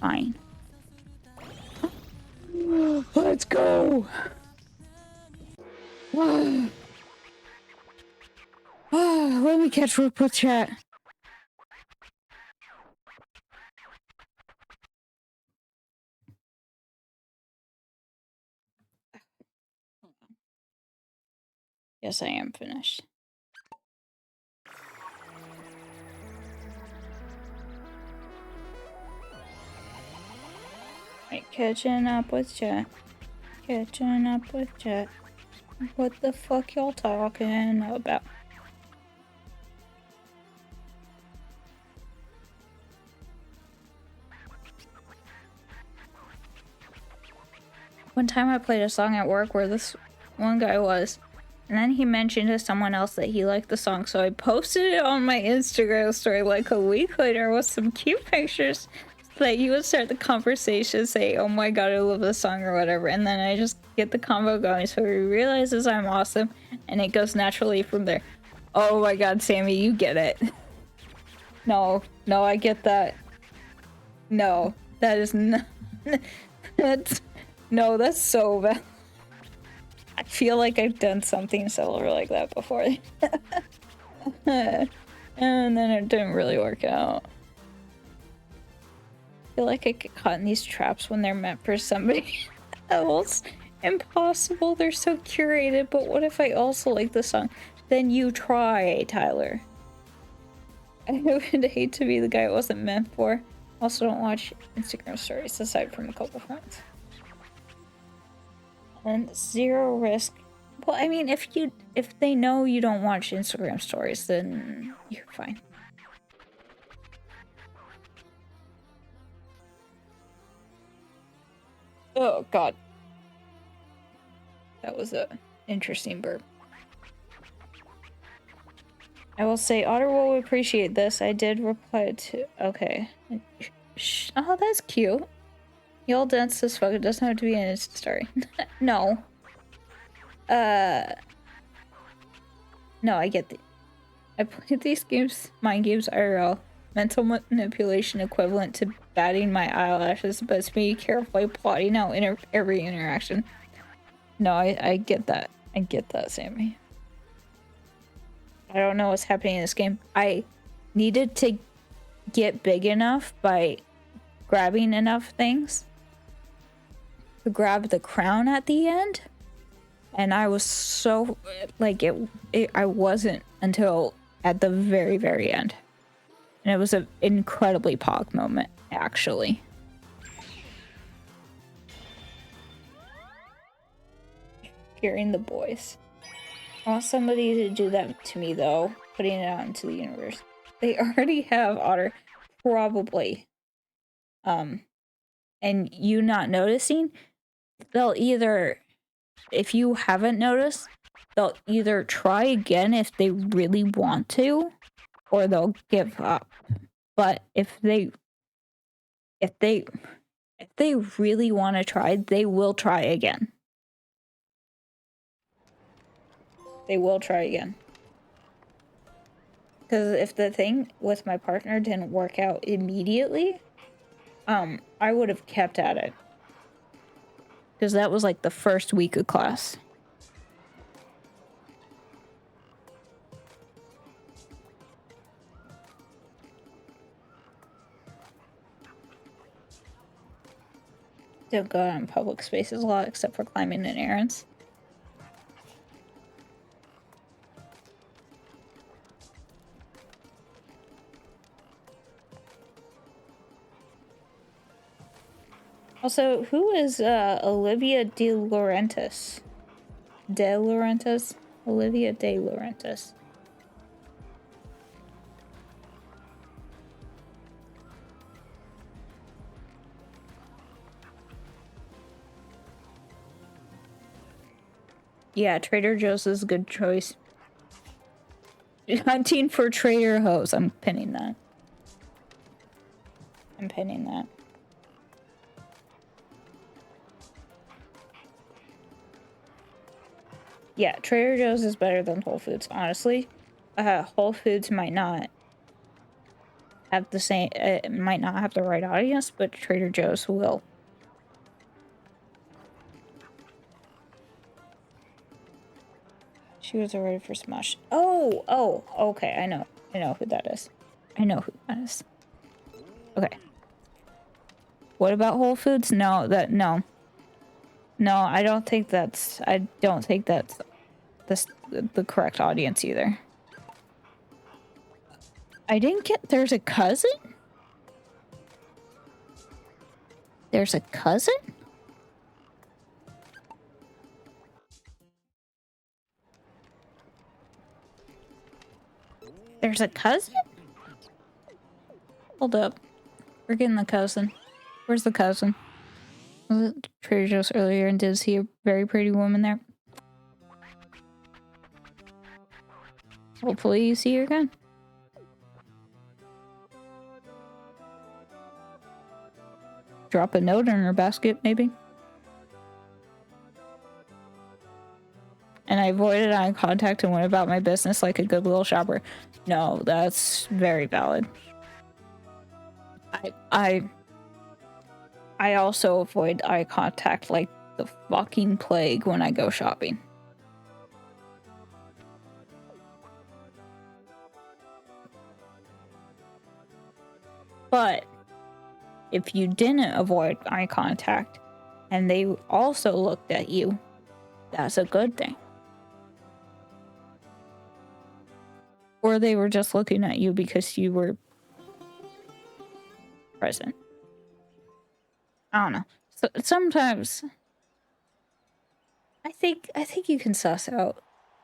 Fine. Let's go. Let me catch up with chat. Yes, I am finished. Right, catching up with chat. Catching up with chat. What the fuck y'all talking about? One time I played a song at work where this one guy was, and then he mentioned to someone else that he liked the song, so I posted it on my Instagram story like a week later with some cute pictures so that he would start the conversation, say, oh my god, I love this song or whatever, and then I just get the convo going so he realizes I'm awesome, and it goes naturally from there. Oh my god, Sammy, you get it. No, I get that. No, that is not... No, that's so bad. I feel like I've done something similar like that before. And then it didn't really work out. I feel like I get caught in these traps when they're meant for somebody else. Impossible, they're so curated, but what if I also like the song? Then you try, Tyler. I would hate to be the guy it wasn't meant for. Also don't watch Instagram stories aside from a couple friends. And zero risk. Well, I mean, if they know you don't watch Instagram stories, then you're fine. Oh god. That was a interesting burp. I will say Otter will appreciate this. I did reply to... Okay. Oh, that's cute. Y'all dense as fuck. It doesn't have to be an Insta story. No. No, I get the... I played these games, mind games IRL. Mental manipulation equivalent to batting my eyelashes, but it's me carefully plotting out every interaction. No, I get that. I get that, Sammy. I don't know what's happening in this game. I needed to get big enough by grabbing enough things to grab the crown at the end, and I was so like I wasn't until at the very end, and it was an incredibly pog moment actually. scaring the boys. I want somebody to do that to me, though, putting it out into the universe. They already have Otter, probably. And you not noticing, they'll either, if you haven't noticed, they'll either try again if they really want to, or they'll give up. But if they really want to try, they will try again. They will try again. Because if the thing with my partner didn't work out immediately, I would have kept at it. Because that was like the first week of class. Don't go out in public spaces a lot, except for climbing and errands. Also, who is Olivia De Laurentiis? De Laurentiis? Olivia De Laurentiis. Yeah, Trader Joe's is a good choice. Hunting for Trader Joe's. I'm pinning that. I'm pinning that. Yeah, Trader Joe's is better than Whole Foods, honestly. Whole Foods might not have the same, might not have the right audience, but Trader Joe's will. She was ready for Smosh. Oh, okay, I know who that is. I know who that is. Okay. What about Whole Foods? No, I don't think that's the correct audience either. I didn't get, there's a cousin? There's a cousin? There's a cousin? Hold up. We're getting the cousin. Where's the cousin? Was it Trader Joe's earlier and did see a very pretty woman there? Hopefully you see her again. Drop a note in her basket, maybe. And I avoided eye contact and went about my business like a good little shopper. No, that's very valid. I also avoid eye contact like the fucking plague when I go shopping. But if you didn't avoid eye contact and they also looked at you, that's a good thing. Or they were just looking at you because you were present. I don't know. So sometimes I think you can suss out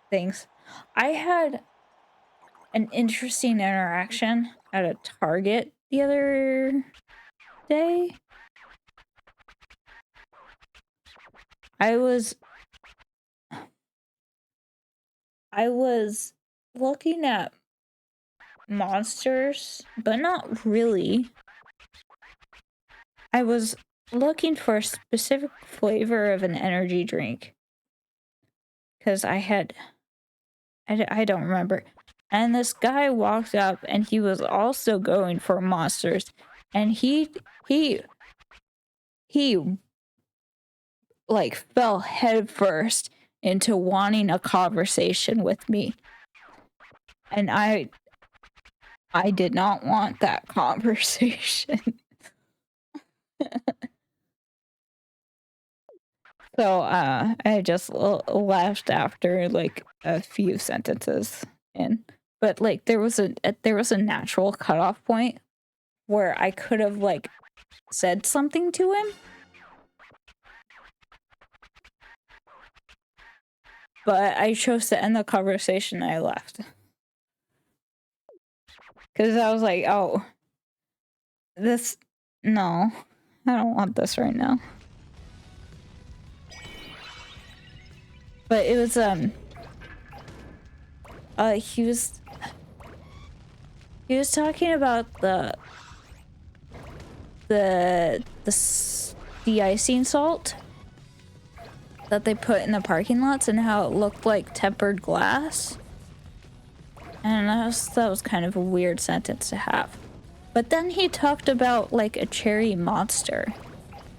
things. I had an interesting interaction at a Target the other day. I was looking at monsters, but not really. I was looking for a specific flavor of an energy drink. Because I don't remember. And this guy walked up and he was also going for monsters. And he like fell headfirst into wanting a conversation with me. And I did not want that conversation. So I just left after like a few sentences in. But like there was a natural cutoff point where I could have like said something to him. But I chose to end the conversation and I left. Because I was like, oh, this, no, I don't want this right now. But it was, he was talking about the de-icing salt that they put in the parking lots and how it looked like tempered glass. And that was kind of a weird sentence to have. But then he talked about like a cherry monster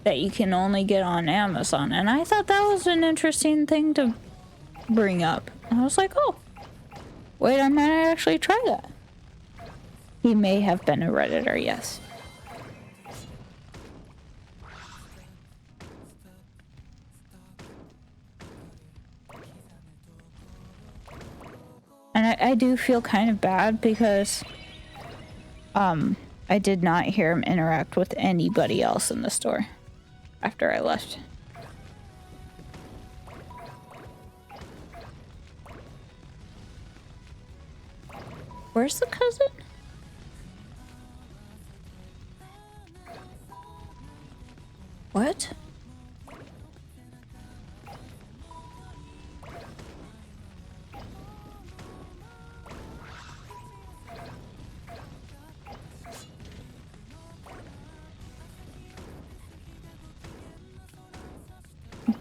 that you can only get on Amazon. And I thought that was an interesting thing to bring up. And I was like, oh, wait, I might actually try that. He may have been a Redditor, yes. And I do feel kind of bad because I did not hear him interact with anybody else in the store after I left. Where's the cousin? What?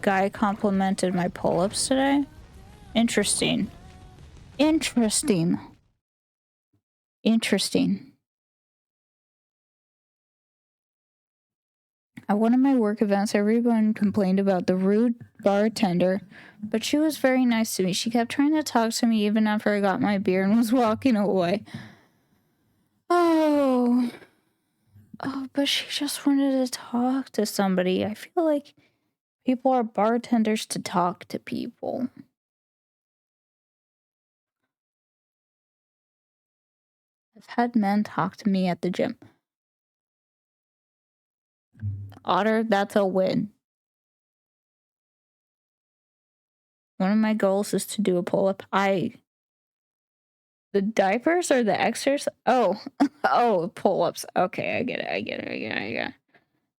Guy complimented my pull-ups today. Interesting. Interesting. Interesting. At one of my work events, everyone complained about the rude bartender, but she was very nice to me. She kept trying to talk to me even after I got my beer and was walking away. Oh, but she just wanted to talk to somebody. I feel like people are bartenders to talk to people. I've had men talk to me at the gym. Otter, that's a win. One of my goals is to do a pull-up. The diapers or the extras? Oh, oh, pull-ups. Okay, I get it.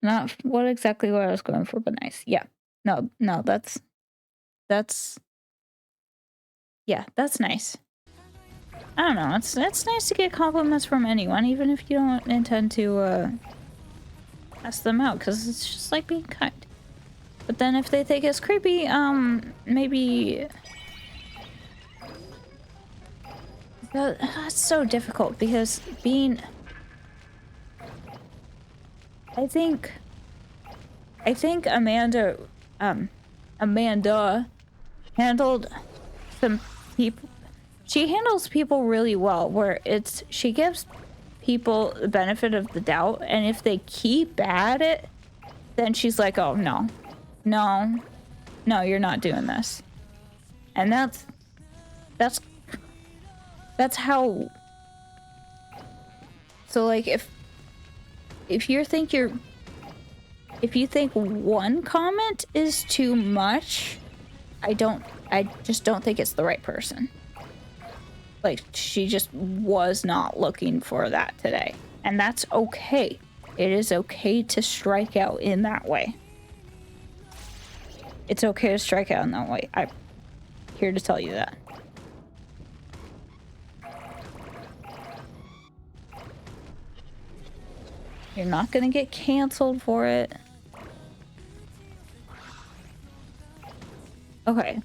Not what exactly what I was going for, but nice. Yeah. No, that's yeah, that's nice. I don't know. It's nice to get compliments from anyone, even if you don't intend to ask them out, because it's just like being kind. But then if they think it's creepy, maybe that's so difficult because I think Amanda handled some people. She handles people really well, where she gives people the benefit of the doubt, and if they keep at it, then she's like, oh no, you're not doing this. And that's how. So like if you think one comment is too much, I just don't think it's the right person. Like, she just was not looking for that today. And that's okay. It is okay to strike out in that way. It's okay to strike out in that way. I'm here to tell you that. You're not gonna get canceled for it. Okay.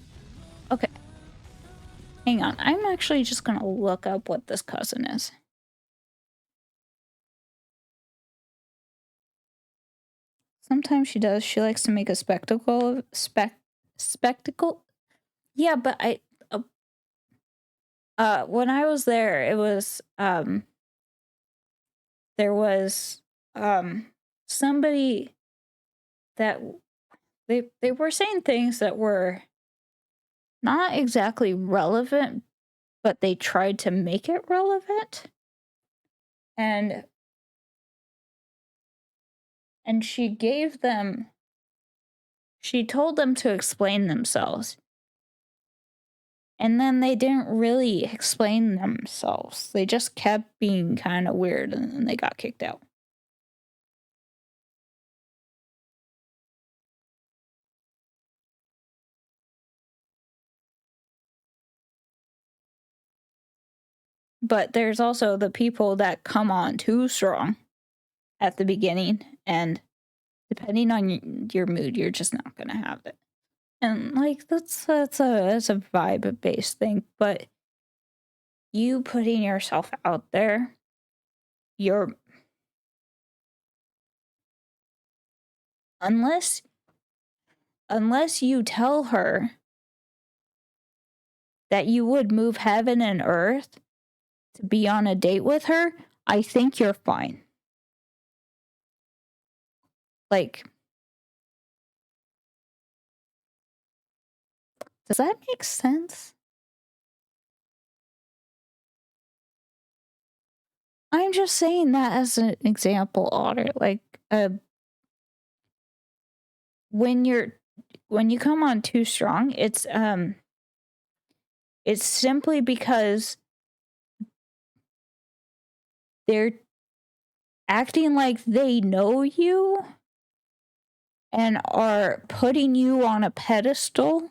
Hang on. I'm actually just gonna look up what this cousin is. Sometimes she does. She likes to make a spectacle of spectacle. Yeah, but when I was there, it was there was somebody that they were saying things that were not exactly relevant, but they tried to make it relevant. And she told them to explain themselves. And then they didn't really explain themselves. They just kept being kind of weird and then they got kicked out. But there's also the people that come on too strong at the beginning, and depending on your mood, you're just not gonna have it. And like that's a vibe based thing, but you putting yourself out there, you're unless you tell her that you would move heaven and earth to be on a date with her, I think you're fine. Like, does that make sense? I'm just saying that as an example, Otter. Like, when you come on too strong, it's simply because they're acting like they know you and are putting you on a pedestal,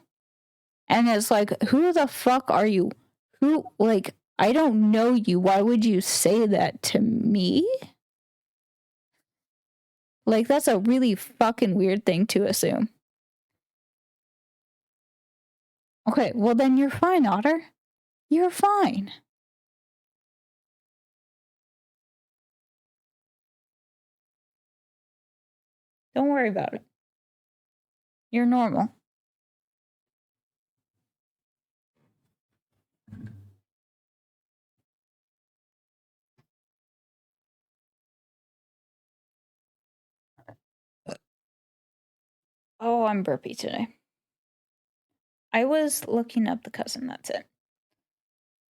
and it's like, who the fuck are you? Who, like, I don't know you. Why would you say that to me? Like, that's a really fucking weird thing to assume. Okay, well then you're fine, Otter. You're fine. Don't worry about it. You're normal. Oh, I'm burpy today. I was looking up the cousin, that's it.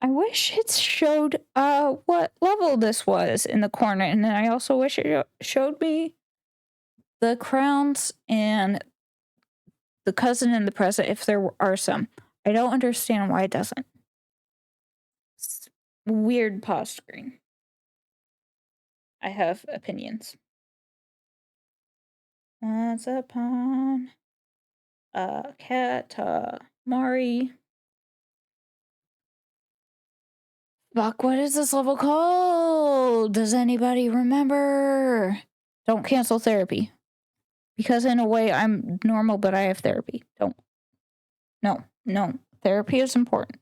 I wish it showed what level this was in the corner, and then I also wish it showed me the crowns and the cousin and the present if there are some. I don't understand why it doesn't. It's weird pause screen. I have opinions. Once upon a Katamari. Fuck, what is this level called? Does anybody remember? Don't cancel therapy. Because in a way, I'm normal, but I have therapy. Don't. No. Therapy is important.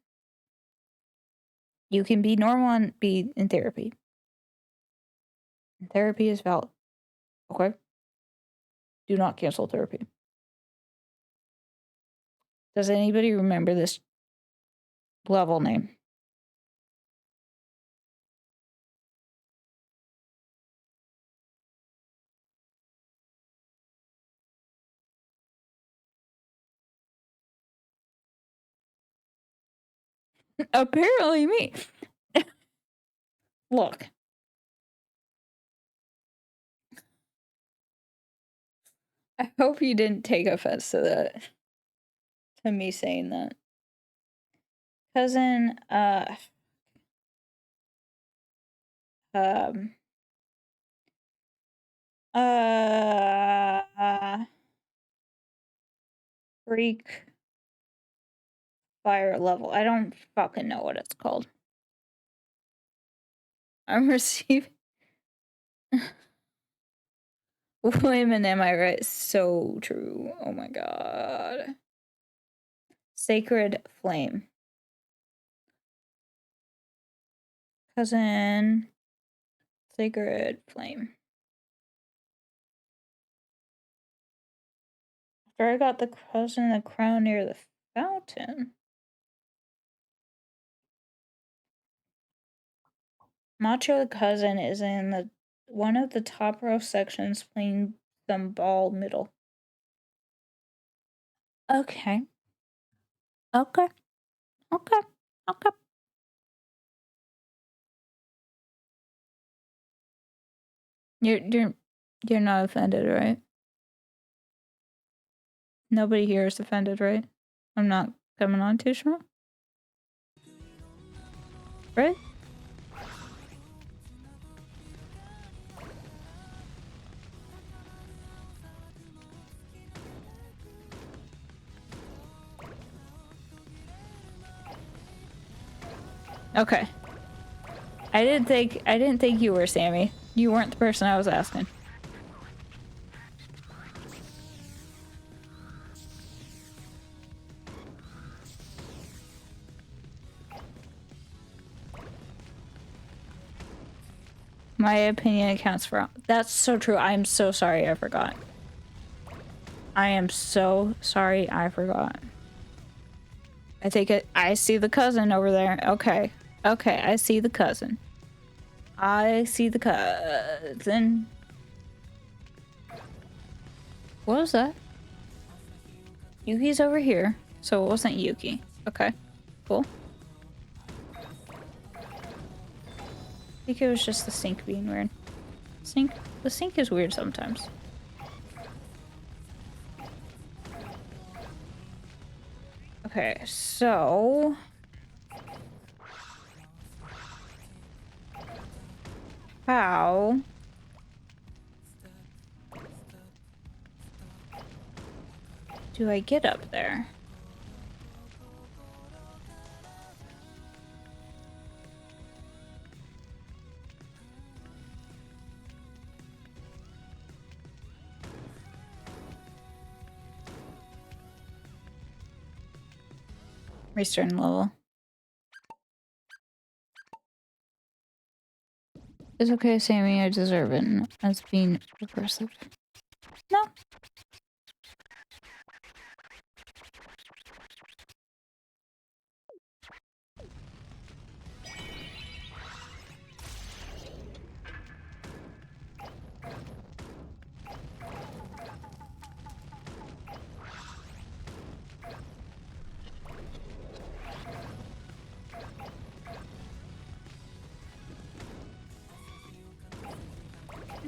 You can be normal and be in therapy. Therapy is valid. Okay? Do not cancel therapy. Does anybody remember this level name? Apparently me. Look. I hope you didn't take offense to that. To me saying that. Cousin, um, freak fire level. I don't fucking know what it's called. I'm receiving. Women, am I right? So true. Oh my god. Sacred flame. Cousin. Sacred flame. After I got the cousin the crown near the fountain. Macho the cousin is in the one of the top row sections playing some ball middle. Okay. Okay. Okay. Okay. You're not offended, right? Nobody here is offended, right? I'm not coming on too strong. Right? Okay. I didn't think you were Sammy. You weren't the person I was asking. My opinion counts for... That's so true. I'm so sorry I forgot. I am so sorry I forgot. I take it... I see the cousin over there. Okay. Okay, I see the cousin. I see the cousin. What was that? Yuki's over here. So it wasn't Yuki. Okay. Cool. I think it was just the sink being weird. The sink is weird sometimes. Okay, so... How... do I get up there? Restarting level. It's okay, Sammy, I deserve it. As being recursive. No.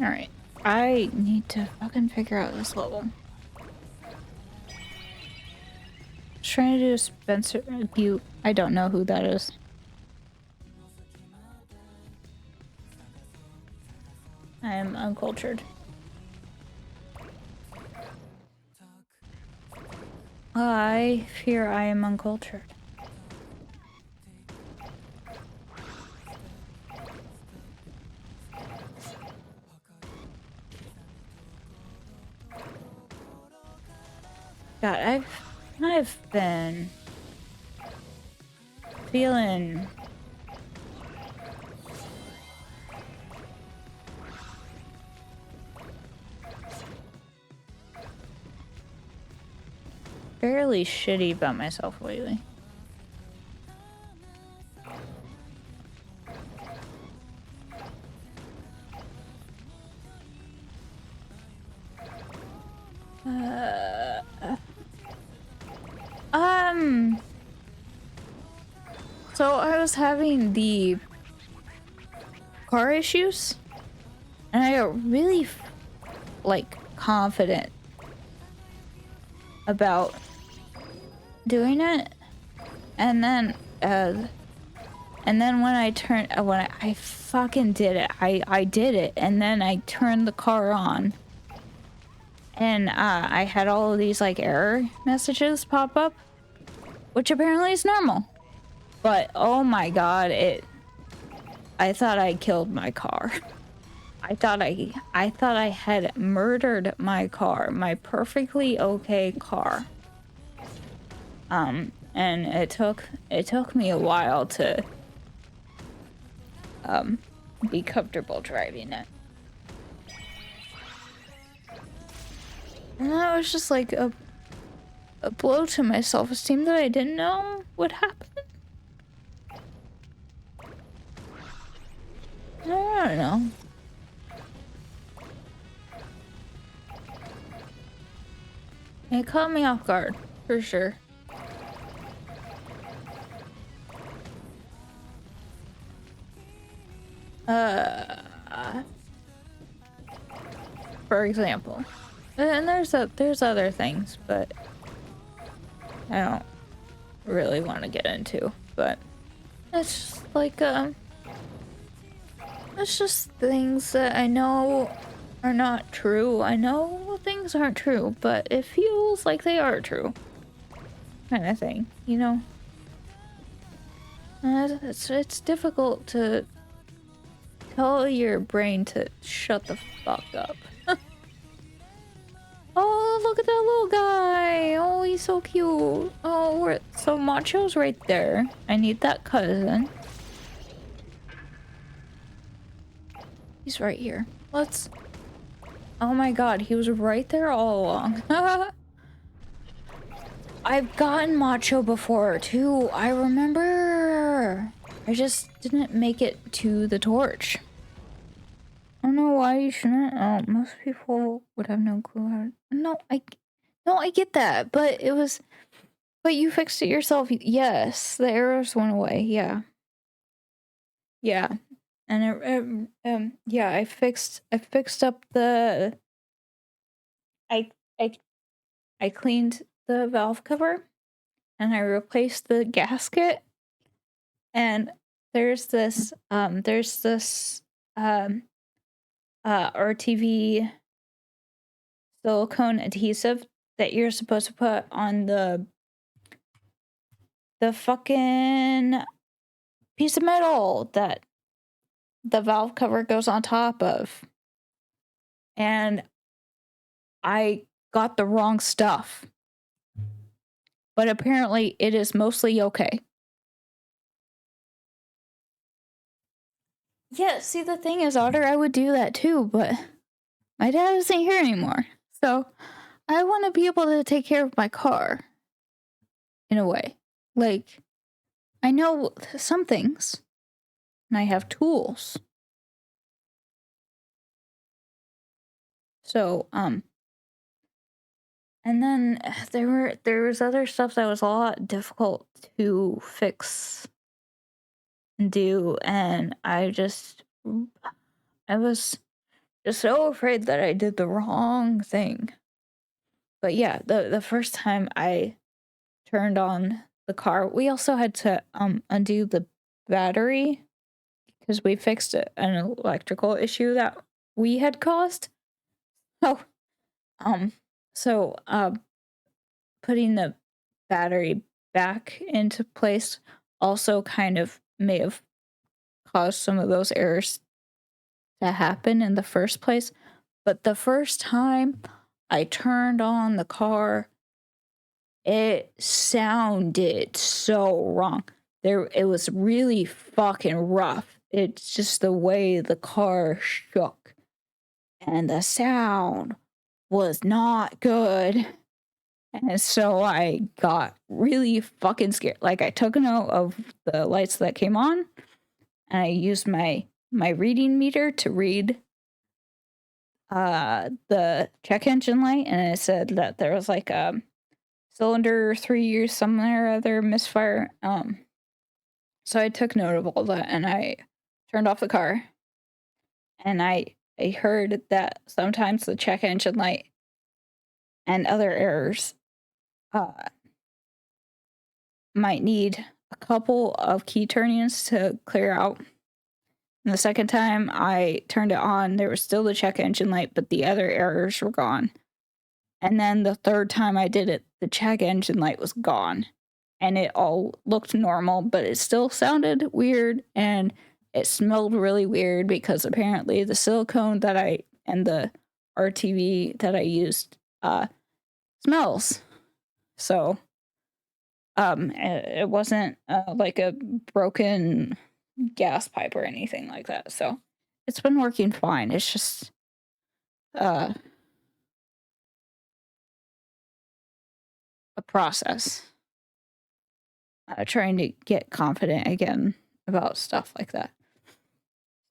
Alright. I need to fucking figure out this level. Trying to do Spencer Butte. I don't know who that is. I am uncultured. I fear I am uncultured. God, I've been feeling fairly shitty about myself lately. So I was having the car issues, and I got really, like, confident about doing it, and then when I fucking did it, I did it, and then I turned the car on, and I had all of these like error messages pop up, which apparently is normal, but oh my god, I thought I killed my car. I thought I had murdered my car, my perfectly okay car. And it took me a while to be comfortable driving it. And that was just like a blow to my self-esteem that I didn't know would happen. I don't know. It caught me off guard, for sure. For example. And there's other things, but I don't really want to get into, but It's just like, it's just things that I know are not true. I know things aren't true, but it feels like they are true. Kind of thing, you know? And it's difficult to tell your brain to shut the fuck up. Oh, look at that little guy. Oh, he's so cute. Oh, so Macho's right there. I need that cousin. He's right here. Let's... Oh my god, he was right there all along. I've gotten Macho before, too. I remember. I just didn't make it to the torch. I don't know why you shouldn't. Most people would have no clue how to... No, I get that, but it was... But you fixed it yourself. Yes, the arrows went away. Yeah. Yeah. And yeah, I fixed up the... I, I, I cleaned the valve cover and I replaced the gasket. And there's this RTV silicone adhesive that you're supposed to put on the fucking piece of metal that the valve cover goes on top of. And I got the wrong stuff. But apparently it is mostly okay. Yeah, see, the thing is, Otter, I would do that too, but my dad isn't here anymore. So I want to be able to take care of my car. In a way. Like, I know some things. And I have tools. So, and then there was other stuff that was a lot difficult to fix and do, and I was just so afraid that I did the wrong thing. But yeah, the first time I turned on the car, we also had to undo the battery because we fixed an electrical issue that we had caused. So putting the battery back into place also kind of may have caused some of those errors to happen in the first place. But the first time I turned on the car, it sounded so wrong. It was really fucking rough. It's just the way the car shook. And the sound was not good. And so I got really fucking scared. Like, I took a note of the lights that came on, and I used my reading meter to read the check engine light, and it said that there was like a cylinder 3 or somewhere or other misfire. So I took note of all that, and I turned off the car, and I heard that sometimes the check engine light and other errors might need a couple of key turnings to clear out. And the second time I turned it on, there was still the check engine light, but the other errors were gone. And then the third time I did it, the check engine light was gone. And it all looked normal, but it still sounded weird, and it smelled really weird because apparently the silicone and the RTV that I used smells. So it wasn't like a broken gas pipe or anything like that. So it's been working fine. It's just a process. Trying to get confident again about stuff like that.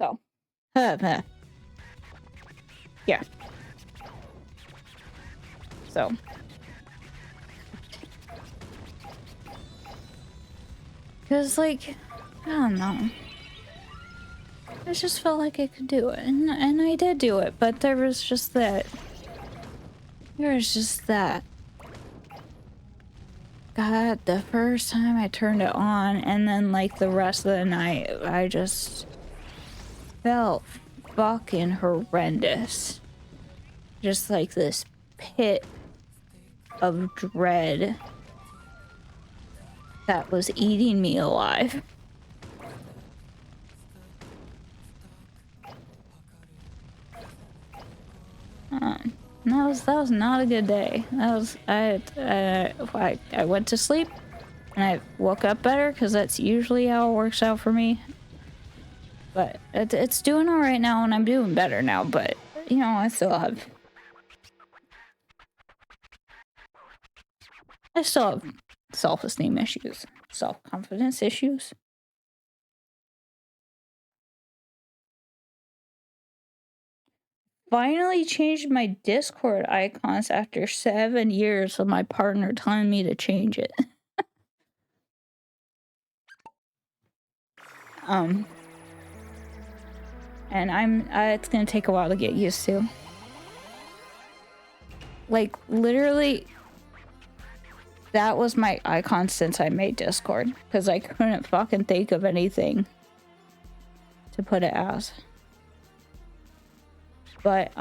So yeah. So because, like, I don't know, I just felt like I could do it, and I did do it, but there was just that God, the first time I turned it on, and then like the rest of the night, I just felt fucking horrendous. Just like this pit of dread that was eating me alive. That was not a good day. That was I went to sleep and I woke up better because that's usually how it works out for me. But it's doing all right now, and I'm doing better now. But you know, I still have self-esteem issues, self-confidence issues. Finally changed my Discord icons after 7 years of my partner telling me to change it. And it's gonna take a while to get used to. Like, literally, that was my icon since I made Discord, because I couldn't fucking think of anything to put it as. But,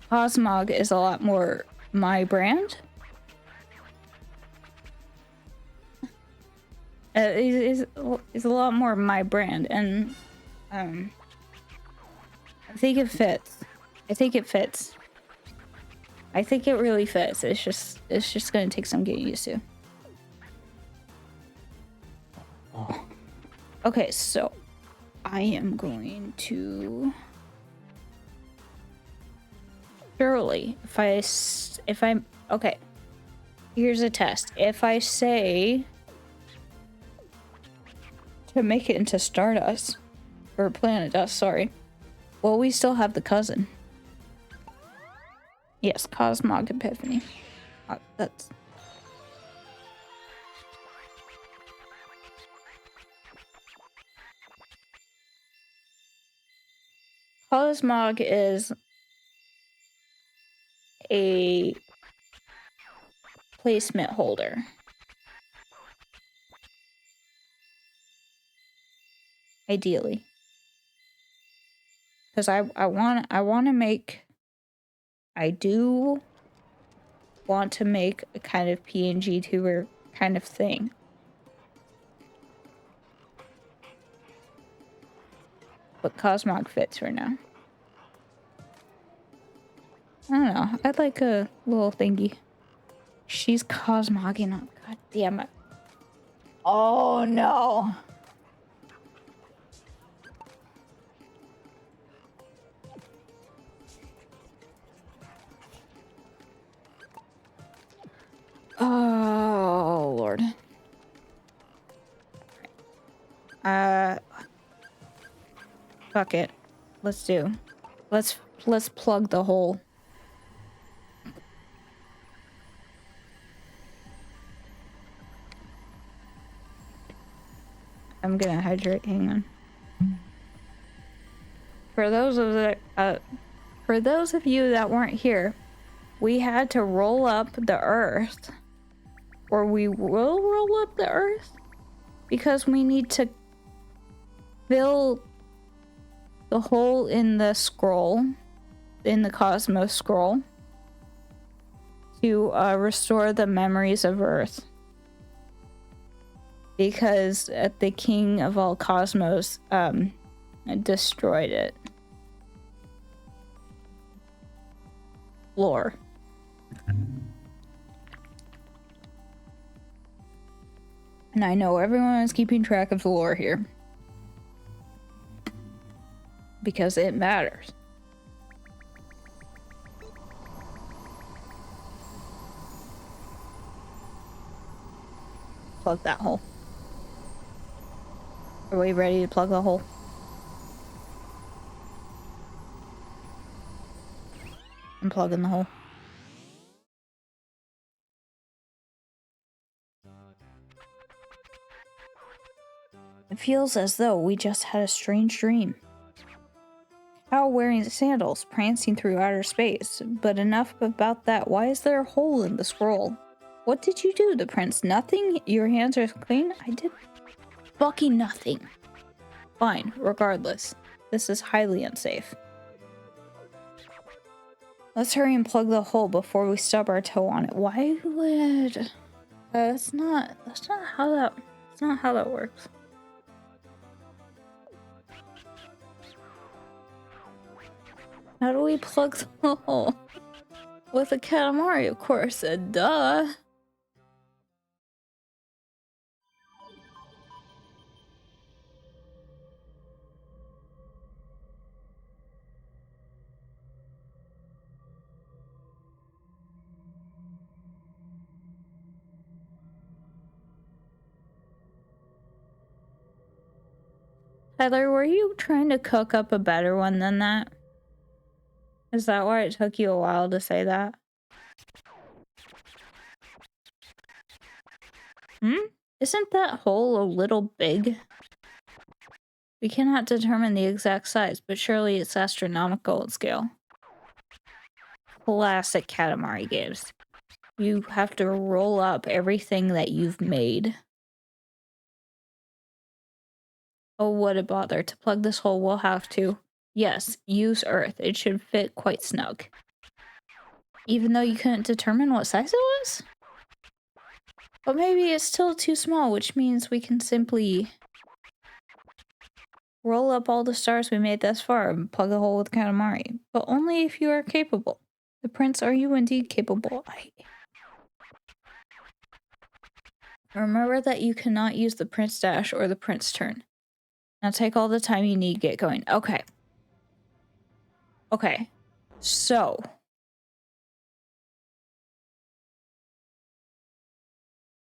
Cosmog is a lot more my brand. Is a lot more my brand, and I think it fits. I think it fits. I think it really fits. It's just gonna take some getting used to. Okay, so I am going to surely if I'm okay. Here's a test. If I say to make it into Stardust or Planet Dust, sorry, will we still have the cousin? Yes, Cosmog Epiphany. That's Cosmog is a placement holder. Ideally. Because I do want to make a kind of PNG tuber kind of thing. But Cosmog fits for now. I don't know. I'd like a little thingy. She's Cosmogging up. God damn it. Oh no. Oh Lord. Fuck it. Let's plug the hole. I'm gonna hydrate. Hang on. For those of you that weren't here, we had to roll up the earth, or we will roll up the earth, because we need to fill the hole in the scroll, in the Cosmos scroll, to restore the memories of Earth. Because the King of all Cosmos destroyed it. Lore. And I know everyone is keeping track of the lore here. Because it matters. Plug that hole. Are we ready to plug the hole? I'm plugging the hole. It feels as though we just had a strange dream. How wearing sandals, prancing through outer space. But enough about that. Why is there a hole in the scroll? What did you do, the prince? Nothing? Your hands are clean? I did fucking nothing. Fine, regardless. This is highly unsafe. Let's hurry and plug the hole before we stub our toe on it. Why would... that's not how that works. How do we plug the hole? With a Katamari, of course. Duh. Tyler, were you trying to cook up a better one than that? Is that why it took you a while to say that? Isn't that hole a little big? We cannot determine the exact size, but surely it's astronomical in scale. Classic Katamari games. You have to roll up everything that you've made. Oh, what a bother. To plug this hole, we'll have to... Yes, use earth. It should fit quite snug. Even though you couldn't determine what size it was? But maybe it's still too small, which means we can simply roll up all the stars we made thus far and plug a hole with Katamari. But only if you are capable. The prince, are you indeed capable? Remember that you cannot use the prince dash or the prince turn. Now take all the time you need, get going. Okay. Okay. So...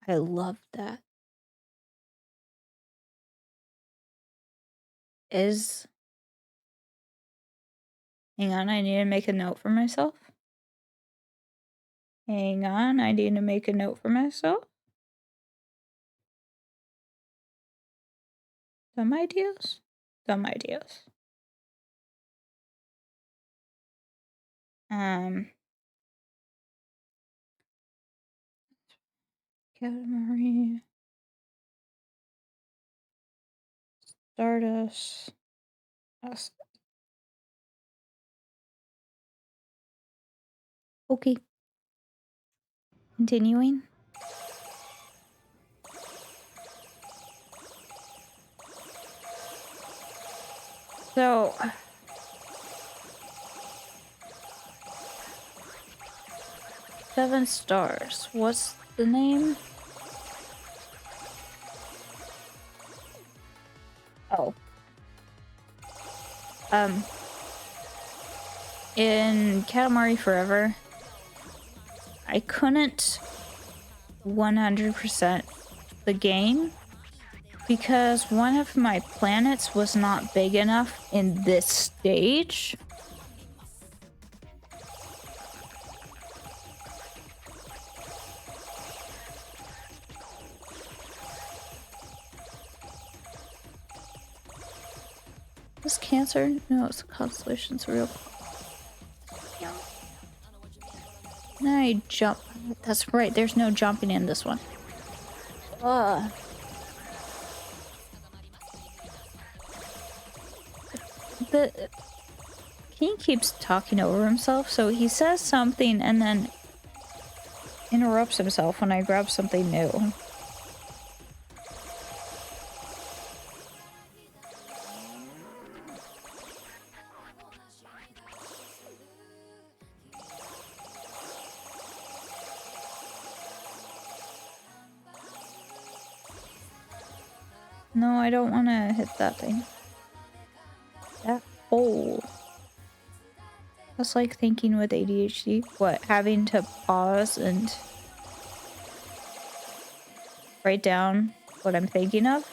I love that. Hang on, I need to make a note for myself. Hang on, I need to make a note for myself. Dumb ideas? Dumb ideas. Katamari. Stardust. Okay. Continuing. So... 7 stars. What's the name? Oh. In Katamari Forever, I couldn't 100% the game because one of my planets was not big enough in this stage. Was Cancer? No, it's a constellation's real. Yeah. Then I jump. That's right, there's no jumping in this one. The king keeps talking over himself, so he says something and then interrupts himself when I grab something new. No, I don't want to hit that thing. That hole. That's like thinking with ADHD. What, having to pause and write down what I'm thinking of?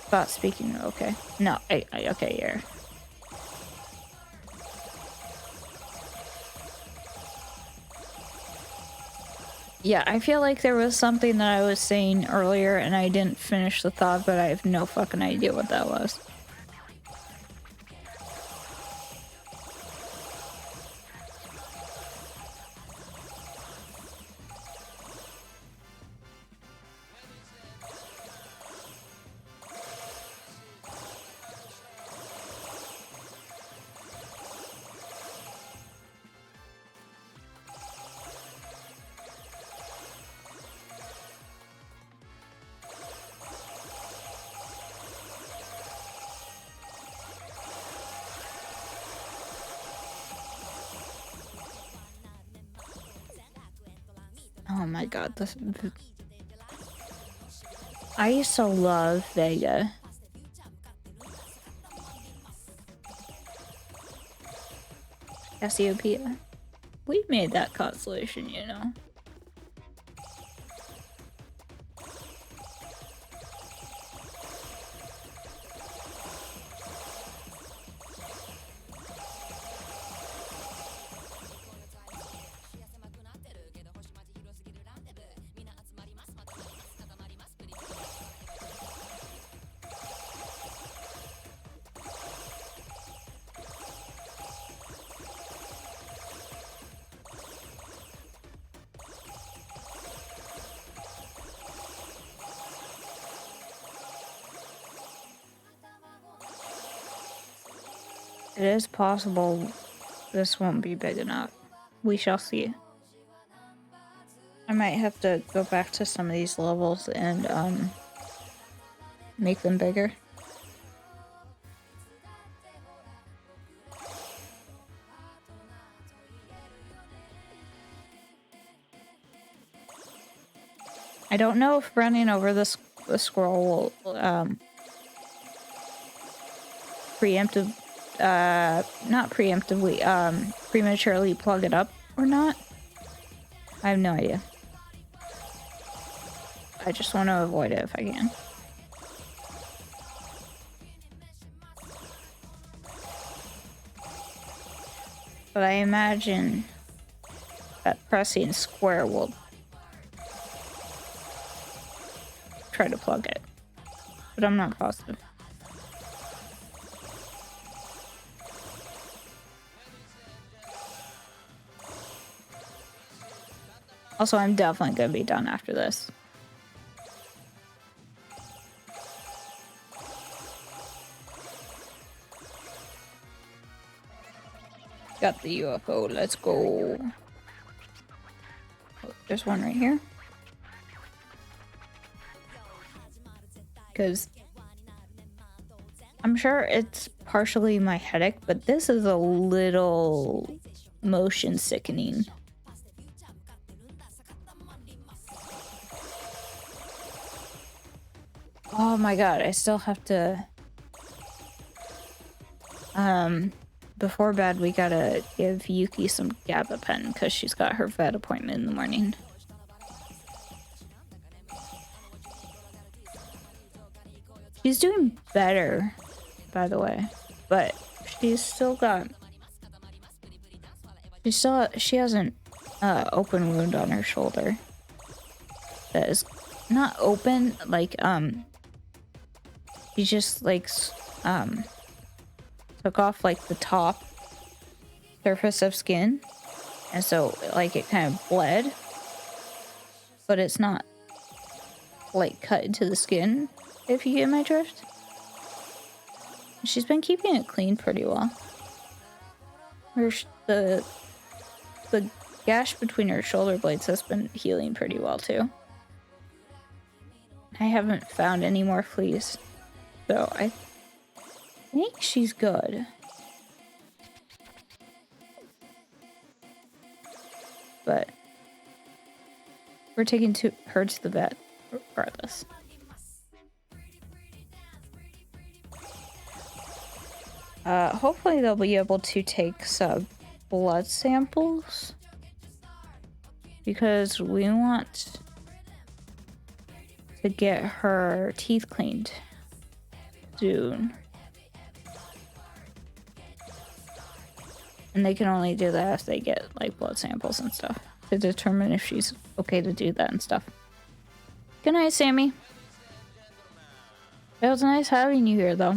About speaking, okay. No, okay, yeah. Yeah, I feel like there was something that I was saying earlier and I didn't finish the thought, but I have no fucking idea what that was. Oh my god, this... I used to love Vega. Cassiopeia. We made that constellation, you know. It is possible this won't be big enough. We shall see. I might have to go back to some of these levels and make them bigger. I don't know if running over the scroll will not preemptively, prematurely plug it up or not. I have no idea. I just want to avoid it if I can. But I imagine that pressing square will try to plug it. But I'm not positive. Also, I'm definitely gonna be done after this. Got the UFO, let's go. Oh, there's one right here. Because I'm sure it's partially my headache, but this is a little motion sickening. Oh my god, I still have to... before bed, we gotta give Yuki some gabapentin because she's got her vet appointment in the morning. She's doing better, by the way, but she's still got... She has an open wound on her shoulder. That is not open, like, she just, like, took off, like, the top surface of skin, and so, like, it kind of bled, but it's not, like, cut into the skin, if you get my drift. She's been keeping it clean pretty well. The gash between her shoulder blades has been healing pretty well, too. I haven't found any more fleas, so I think she's good. But we're taking her to the vet regardless. Hopefully they'll be able to take some blood samples because we want to get her teeth cleaned soon. And they can only do that if they get, like, blood samples and stuff. to determine if she's okay to do that and stuff. Good night, Sammy. It was nice having you here, though.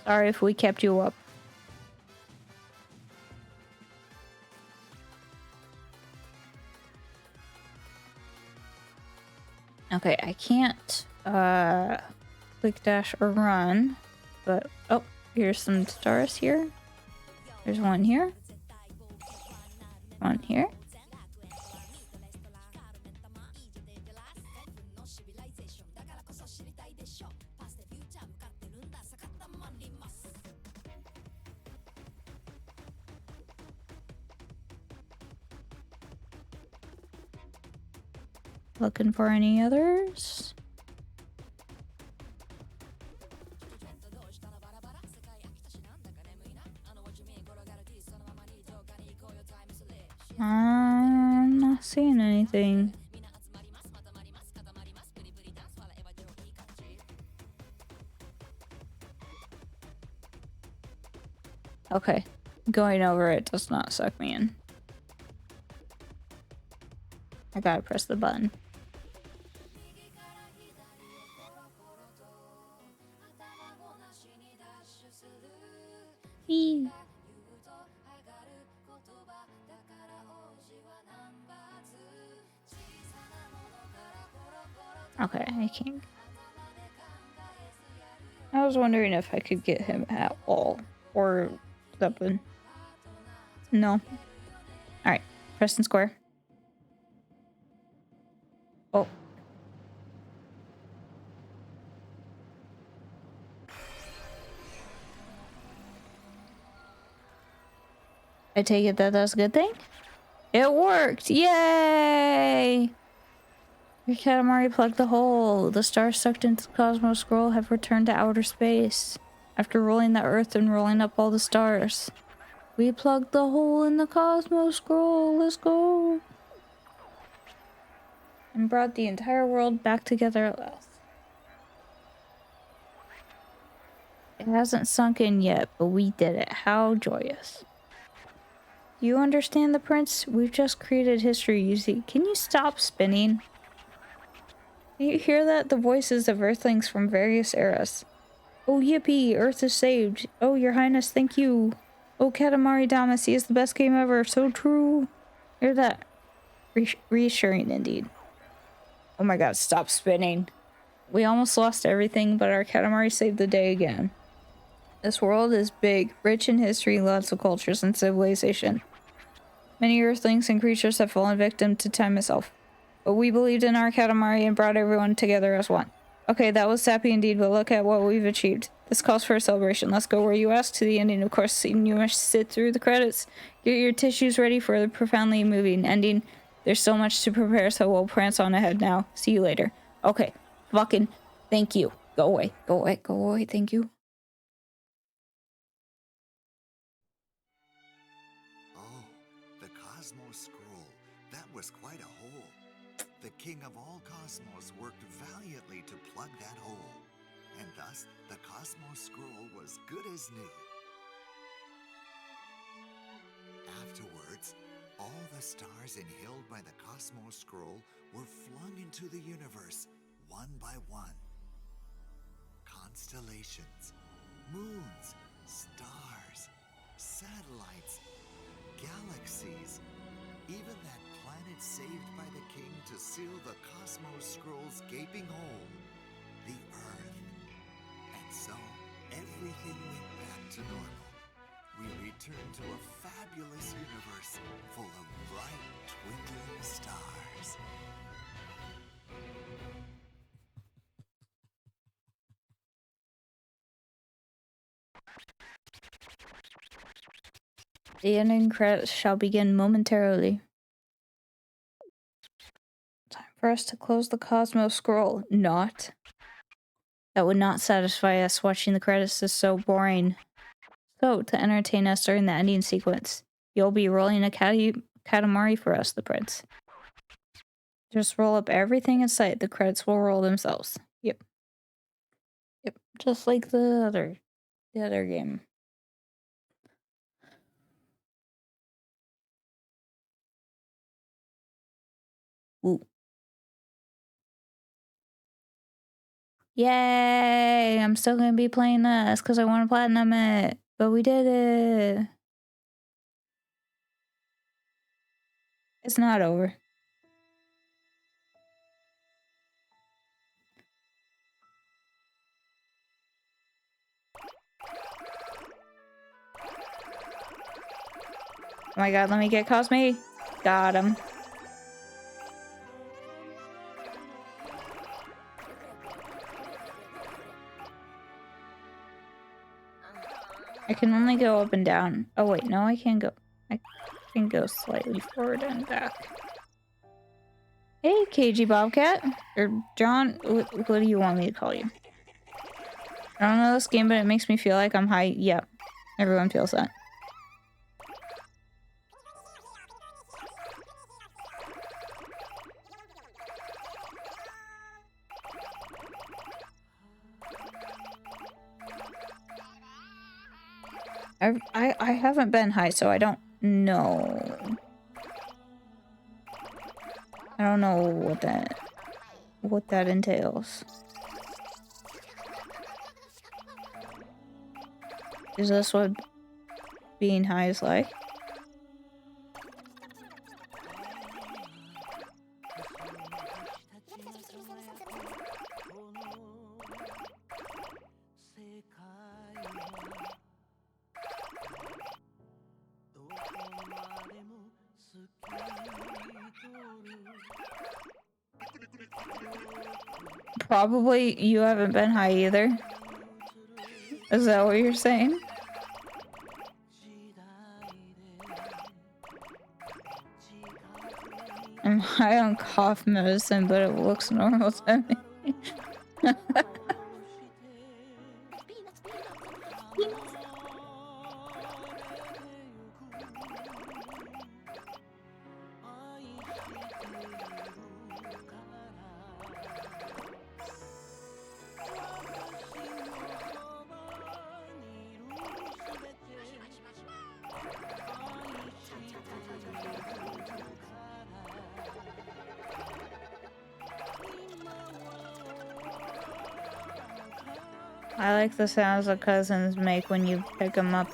Sorry if we kept you up. Okay, I can't quick dash or run, but oh, here's some stars here. There's one here. One here. Looking for any others? I'm not seeing anything. Okay, going over it does not suck me in. I gotta press the button. Eee. Okay, I can't. I was wondering if I could get him at all or something. No. Alright, press and square. Oh. I take it that that's a good thing? It worked! Yay! Your Katamari plugged the hole. The stars sucked into the Cosmos Scroll have returned to outer space. After rolling the Earth and rolling up all the stars. We plugged the hole in the Cosmos Scroll. Let's go! And brought the entire world back together at last. It hasn't sunk in yet, but we did it. How joyous. Do you understand the prince? We've just created history, you see. Can you stop spinning? Do you hear that? The voices of Earthlings from various eras. Oh, yippee! Earth is saved. Oh, your highness, thank you. Oh, Katamari Damacy is the best game ever. So true. Hear that? Reassuring indeed. Oh my god, stop spinning. We almost lost everything, but our Katamari saved the day again. This world is big, rich in history, lots of cultures and civilization. Many earthlings and creatures have fallen victim to time itself. But we believed in our Katamari and brought everyone together as one. Okay, that was sappy indeed, but look at what we've achieved. This calls for a celebration. Let's go where you asked, to the ending. Of course, you must sit through the credits. Get your tissues ready for the profoundly moving ending. There's so much to prepare, so we'll prance on ahead now. See you later. Okay, fucking thank you. Go away, go away, go away, thank you. Oh, the Cosmos Scroll. That was quite a hole. The king of all cosmos worked valiantly to plug that hole. And thus, the Cosmos Scroll was good as new. Afterwards, all the stars inhaled by the Cosmos Scroll were flung into the universe, one by one. Constellations, moons, stars, satellites, galaxies, even that planet saved by the king to seal the Cosmos Scroll's gaping hole, the Earth. And so, everything went back to normal. We returned to a fabulous universe full of bright, twinkling stars. The ending credits shall begin momentarily. Time for us to close the Cosmos Scroll. Not. That would not satisfy us. Watching the credits is so boring. So, to entertain us during the ending sequence, you'll be rolling a Katamari for us, the prince. Just roll up everything in sight. The credits will roll themselves. Yep. Yep. Just like the other game. Ooh. Yay! I'm still gonna be playing this because I want to platinum it. But we did it. It's not over. Oh my god, let me get Cosme. Got him. I can only go up and down. Oh wait, no, I can go. I can go slightly forward and back. Hey, KG Bobcat. Or John, what do you want me to call you? I don't know this game, but it makes me feel like I'm high. Yep. Everyone feels that. I haven't been high, so I don't know. I don't know what that entails. Is this what being high is like? Probably you haven't been high either. Is that what you're saying? I'm high on cough medicine, but it looks normal to me. I like the sounds that cousins make when you pick them up.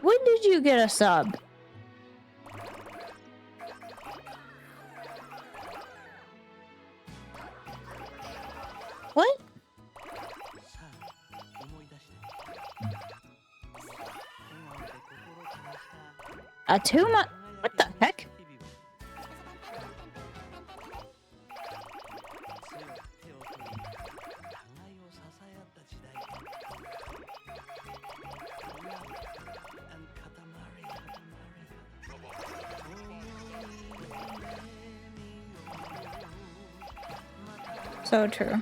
When did you get a sub? What? A 2 month? What the heck? So true.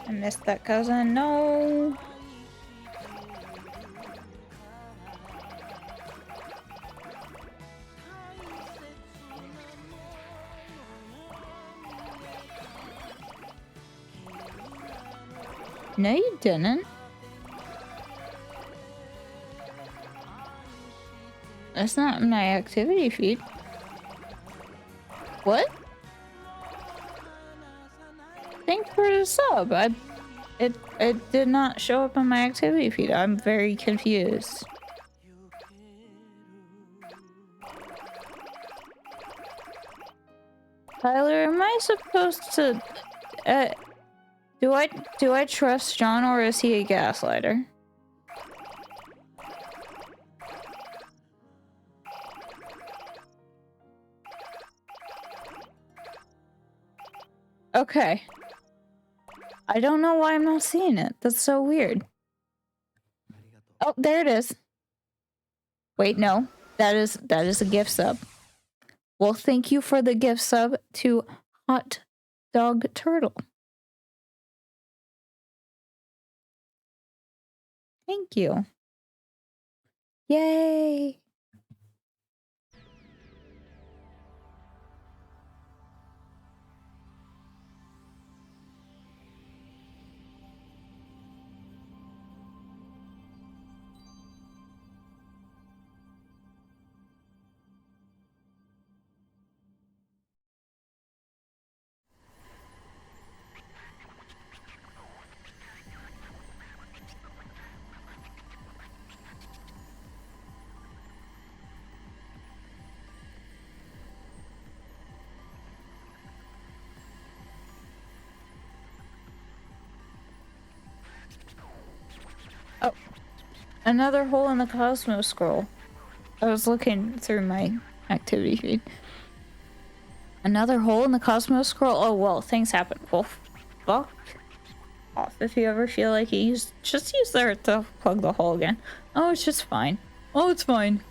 I missed that cousin. No. No, you didn't. That's not my activity feed. What? Thanks for the sub. It did not show up on my activity feed. I'm very confused. Tyler, am I supposed to do I trust John, or is he a gaslighter? Okay. I don't know why I'm not seeing it. That's so weird. Oh, there it is. Wait, no. That is a gift sub. Well, thank you for the gift sub to Hot Dog Turtle. Thank you. Yay! Oh, another hole in the Cosmos scroll. I was looking through my activity feed. Another hole in the Cosmos scroll? Oh, well, things happen. Well, fuck off. If you ever feel like you just use there to plug the hole again. Oh, it's just fine. Oh, it's fine.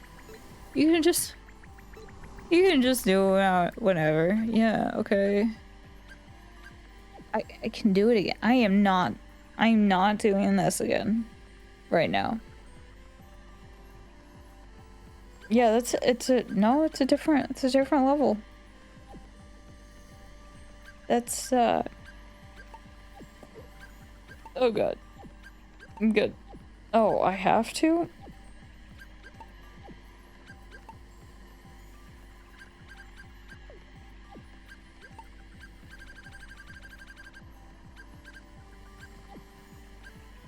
You can just do it whenever. Yeah, okay. I can do it again. I'm not doing this again right now. Yeah, it's a different level. That's oh god. I'm good. Oh, I have to?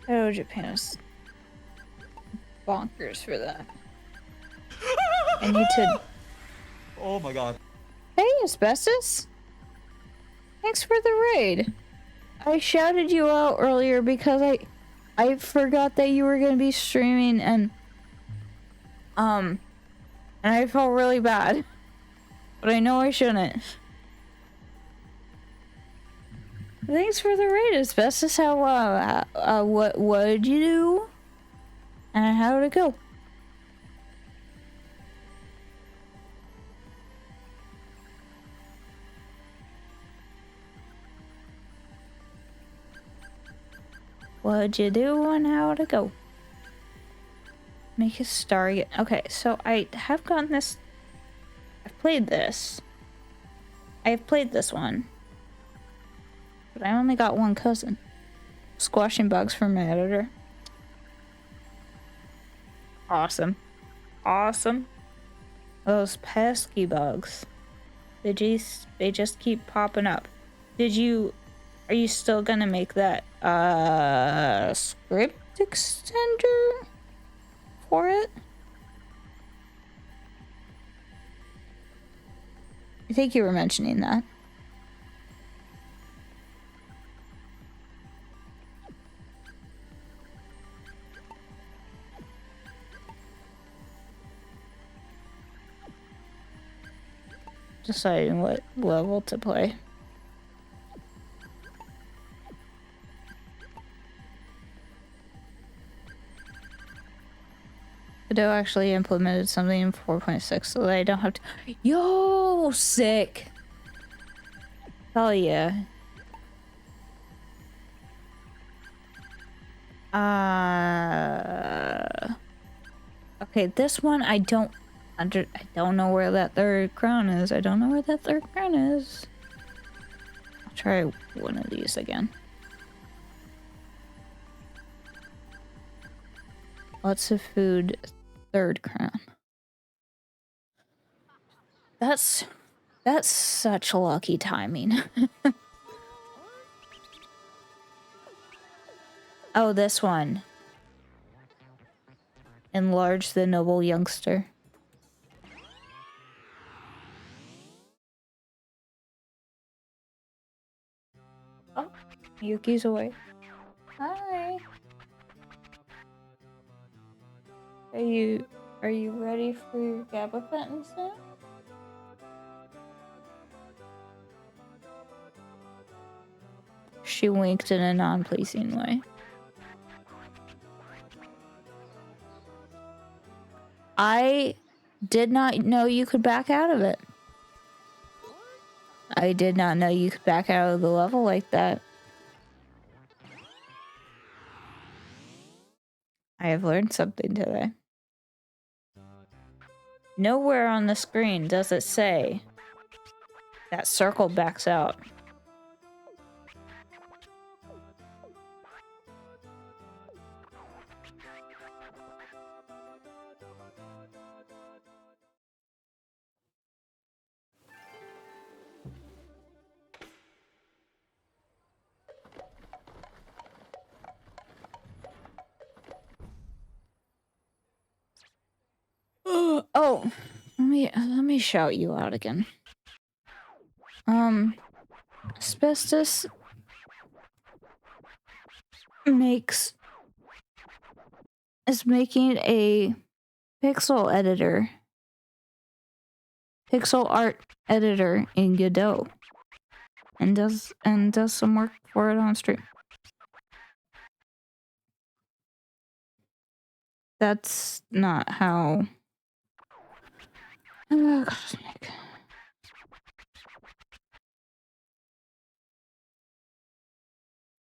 Oh, Japan is bonkers for that. I need to. Oh my god. Hey, Asbestos! Thanks for the raid. I shouted you out earlier because I forgot that you were gonna be streaming and I felt really bad. But I know I shouldn't. Thanks for the raid, Asbestos. How what did you do? And how did it go? What'd you do and how'd it go? Make a star again. Okay, so I have gotten this. I've played this. I have played this one. But I only got one cousin. Squashing bugs from my editor. Awesome. Awesome. Those pesky bugs. They just keep popping up. Are you still gonna make that script extender for it? I think you were mentioning that. Deciding what level to play. Godot actually implemented something in 4.6 so that I don't have to. Yo, sick. Hell yeah. Okay, this one I don't know where that third crown is. I don't know where that third crown is. I'll try one of these again. Lots of food, third crown. That's such lucky timing. Oh, this one. Enlarge the noble youngster. Oh, Yuki's away. Hi. Are you ready for your gabapentin now? She winked in a non-pleasing way. I did not know you could back out of it. I did not know you could back out of the level like that. I have learned something today. Nowhere on the screen does it say that circle backs out. Oh, let me shout you out again. Asbestos is making a pixel art editor in Godot, and does some work for it on stream. That's not how. Oh, gosh.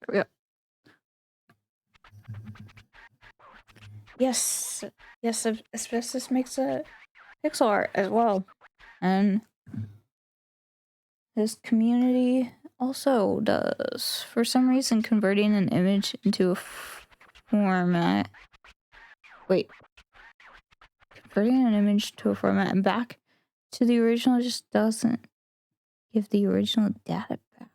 There we go. Yes, Asbestos makes a pixel art as well, and his community also does. For some reason, converting an image into a format. Wait. Converting an image to a format and back to the original just doesn't give the original data back.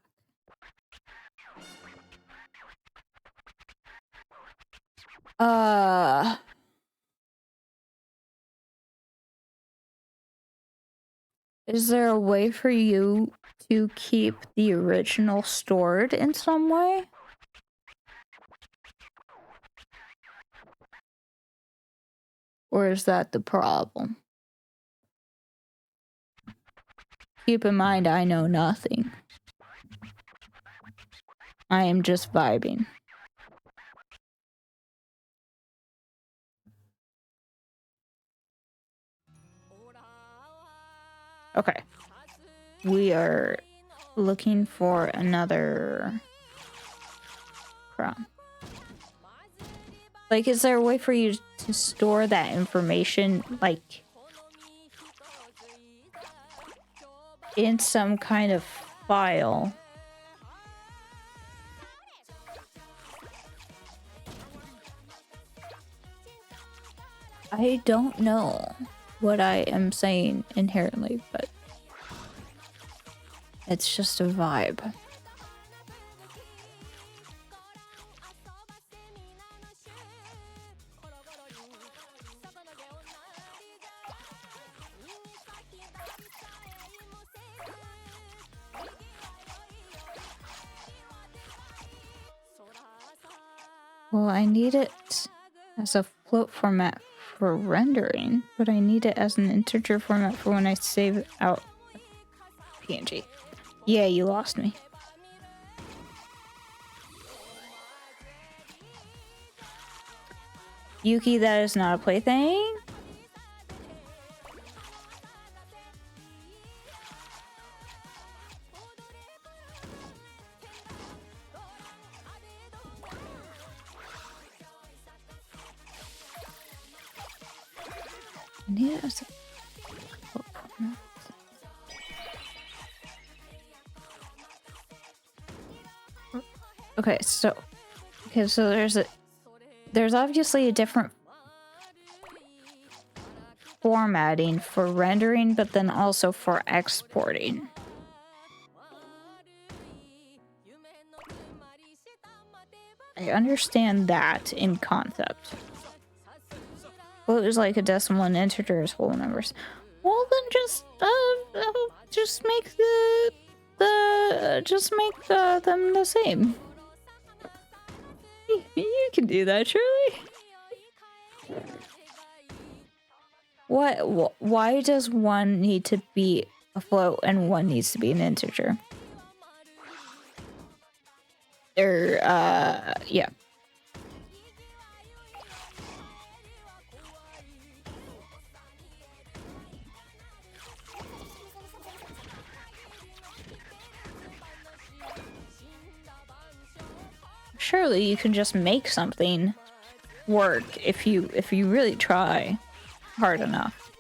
Is there a way for you to keep the original stored in some way? Or is that the problem? Keep in mind, I know nothing. I am just vibing. Okay. We are looking for another crown. Like, is there a way for you to store that information, like, in some kind of file? I don't know what I am saying inherently, but it's just a vibe. Well, I need it as a float format for rendering, but I need it as an integer format for when I save out PNG. Yeah, you lost me. Yuki, that is not a plaything. I need it as a float format. Okay, so there's obviously a different formatting for rendering, but then also for exporting. I understand that in concept. Well, it was like a decimal and integer as whole numbers. Well, then just make them the same. You can do that, surely. What? Why does one need to be a float and one needs to be an integer? Yeah. surely you can just make something work if you really try hard enough.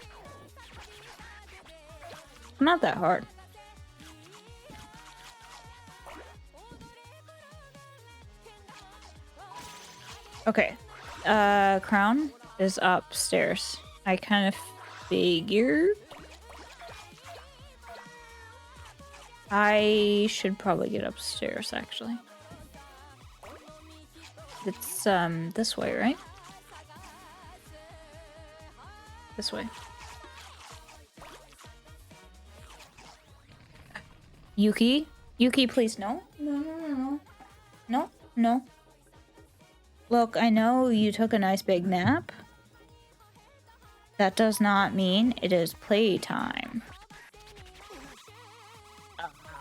Not that hard. Okay. Crown is upstairs. I kind of figured. I should probably get upstairs, actually. It's, this way, right? This way. Yuki? Yuki, please, no? No. Look, I know you took a nice big nap. That does not mean it is playtime.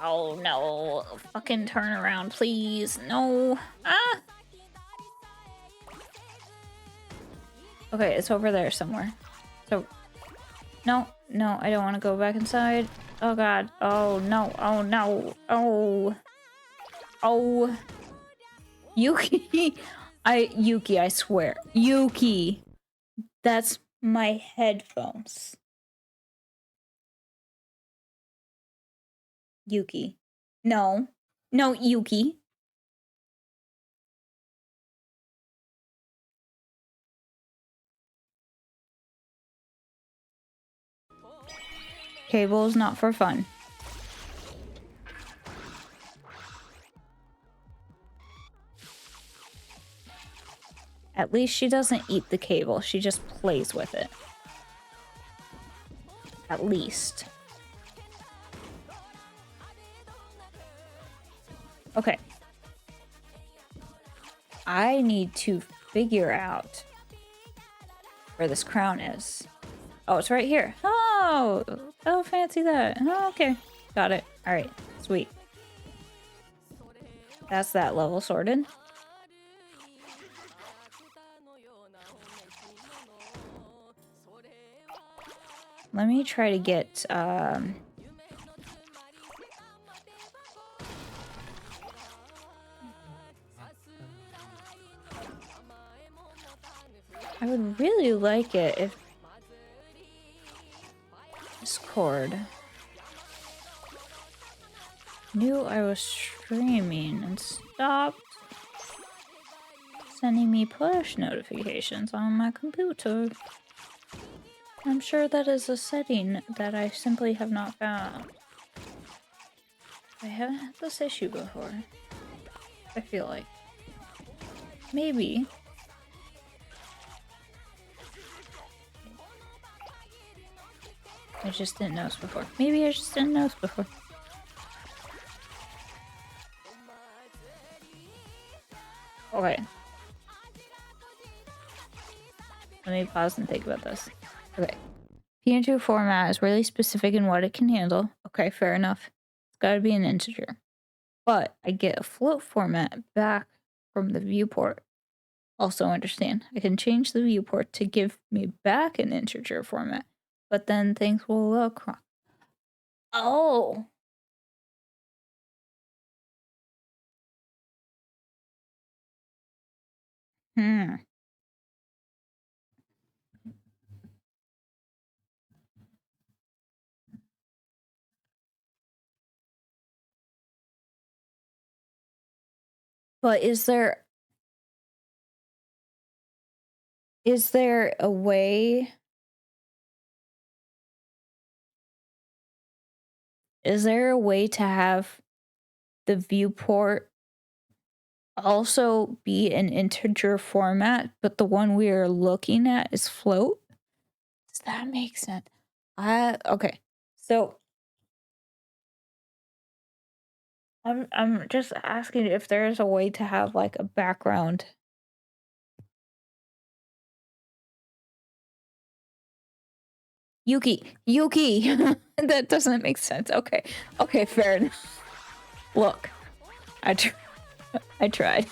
Oh, no. Fucking turn around, please. No. Ah! Okay, it's over there somewhere. So, no, I don't want to go back inside. Oh, God. Oh, no. Oh, no. Oh. Yuki. Yuki, I swear. Yuki. That's my headphones. Yuki. No, Yuki. Cable is not for fun. At least she doesn't eat the cable. She just plays with it. At least. Okay. I need to figure out where this crown is. Oh, it's right here. Oh, fancy that. Oh, okay. Got it. All right. Sweet. That's that level sorted. Let me try to get, I would really like it if Discord knew I was streaming and stopped sending me push notifications on my computer. I'm sure that is a setting that I simply have not found. I haven't had this issue before. I feel like. Maybe. I just didn't notice before. Maybe I just didn't notice before. Okay. Let me pause and think about this. Okay. PNG format is really specific in what it can handle. Okay, fair enough. It's gotta be an integer. But I get a float format back from the viewport. Also understand, I can change the viewport to give me back an integer format. But then things will look wrong. Oh! But is there a way? Is there a way to have the viewport also be an integer format, but the one we are looking at is float? Does that make sense? Okay. So I'm just asking if there's a way to have like a background. Yuki, that doesn't make sense. Okay, fair enough. Look, I tried.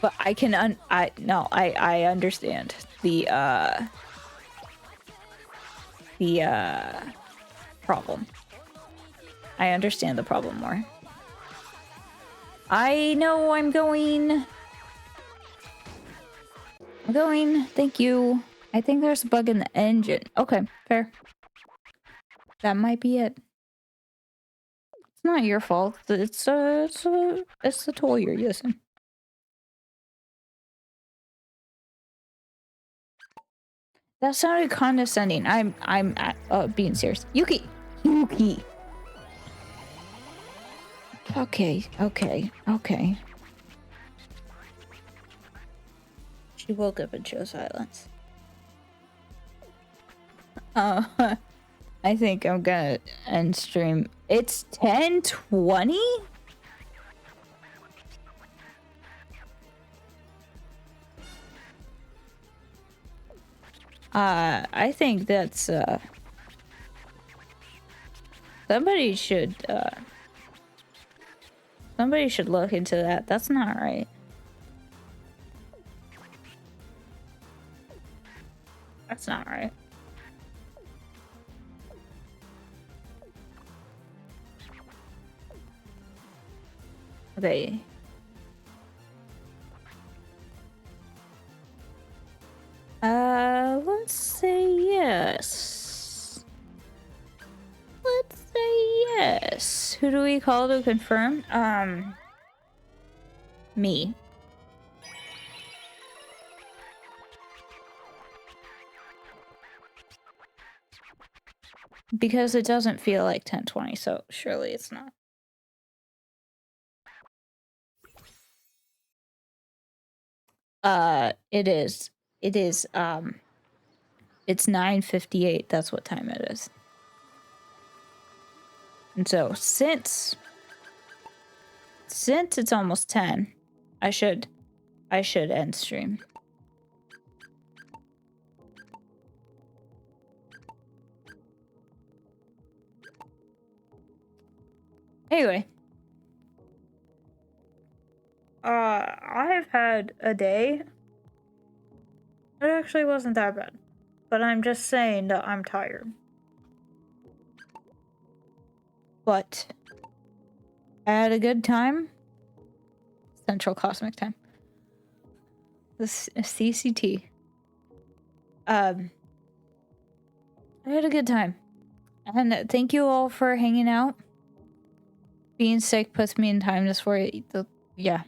But I can I understand the problem. I understand the problem more. I know I'm going. I'm going. Thank you. I think there's a bug in the engine. Okay, fair. That might be it. It's not your fault. It's the tool you're using. That sounded condescending. I'm being serious. Yuki. Okay. She woke up and chose silence. I think I'm gonna end stream. It's 10:20? I think that's, somebody should look into that. That's not right. That's not right. Okay. Let's say yes. Let's say yes. Who do we call to confirm? Me. Because it doesn't feel like 10:20, so surely it's not. It is. It's 9:58. That's what time it is. And so since it's almost 10, I should end stream. Anyway. I've had a day. It actually wasn't that bad. But I'm just saying that I'm tired. But I had a good time. Central Cosmic Time. The CCT. I had a good time. And thank you all for hanging out. Being sick puts me in time just for it. Yeah.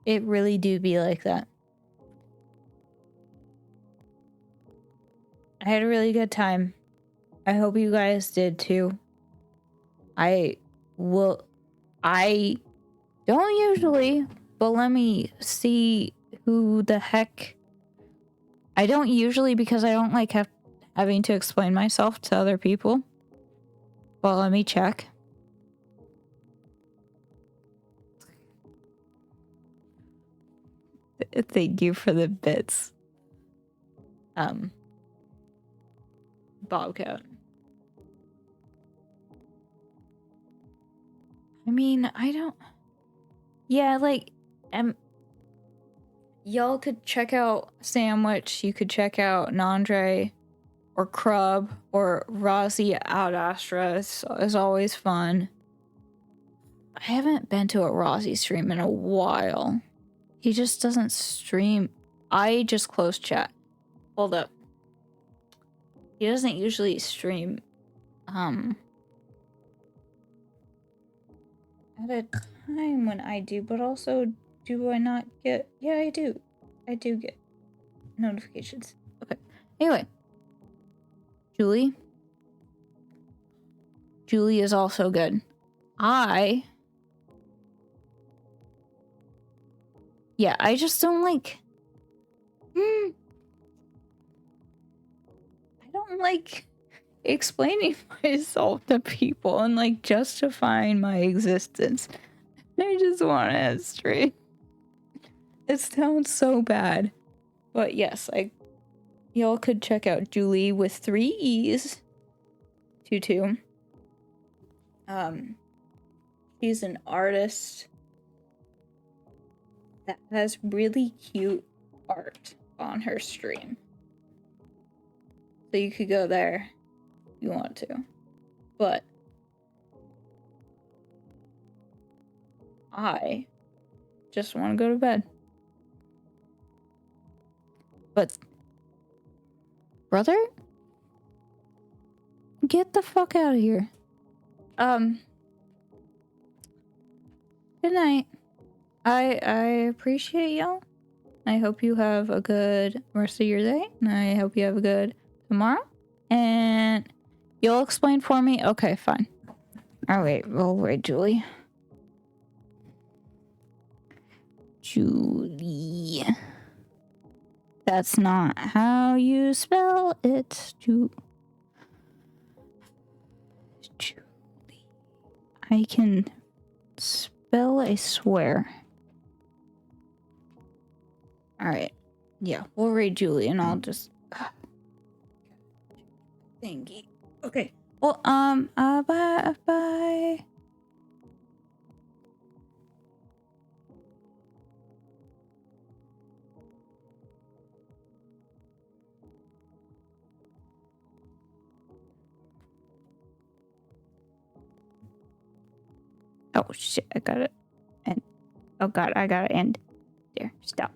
It really do be like that. I had a really good time. I hope you guys did too. I don't usually, but let me see who the heck. I don't usually because I don't like having to explain myself to other people. Well, let me check. Thank you for the bits. Bobcat. I mean, I don't. Yeah, like, y'all could check out Sandwich. You could check out Nandre, or Crub, or Rozzy Ad Astra. It's always fun. I haven't been to a Rozzy stream in a while. He just doesn't stream. I just closed chat. Hold up. He doesn't usually stream, at a time when I do, but also do I not get? Yeah, I do. I do get notifications. Okay. Anyway. Julie is also good. Yeah, I just don't like... I don't like explaining myself to people and like justifying my existence. I just want to stream. It sounds so bad. But yes, y'all could check out Julie with 3 E's. 22. She's an artist that has really cute art on her stream. So you could go there if you want to. But I just want to go to bed. But, brother? Get the fuck out of here. Good night. I appreciate y'all. I hope you have a good rest of your day. And I hope you have a good tomorrow. And you'll explain for me? Okay, fine. Alright, roll right, Julie. Julie. That's not how you spell it. Julie. I can spell, I swear. Alright. Yeah, we'll read Julie and I'll just... Thank you. Okay. Well, bye. Oh shit, I gotta end. Oh god, I gotta end. There, stop.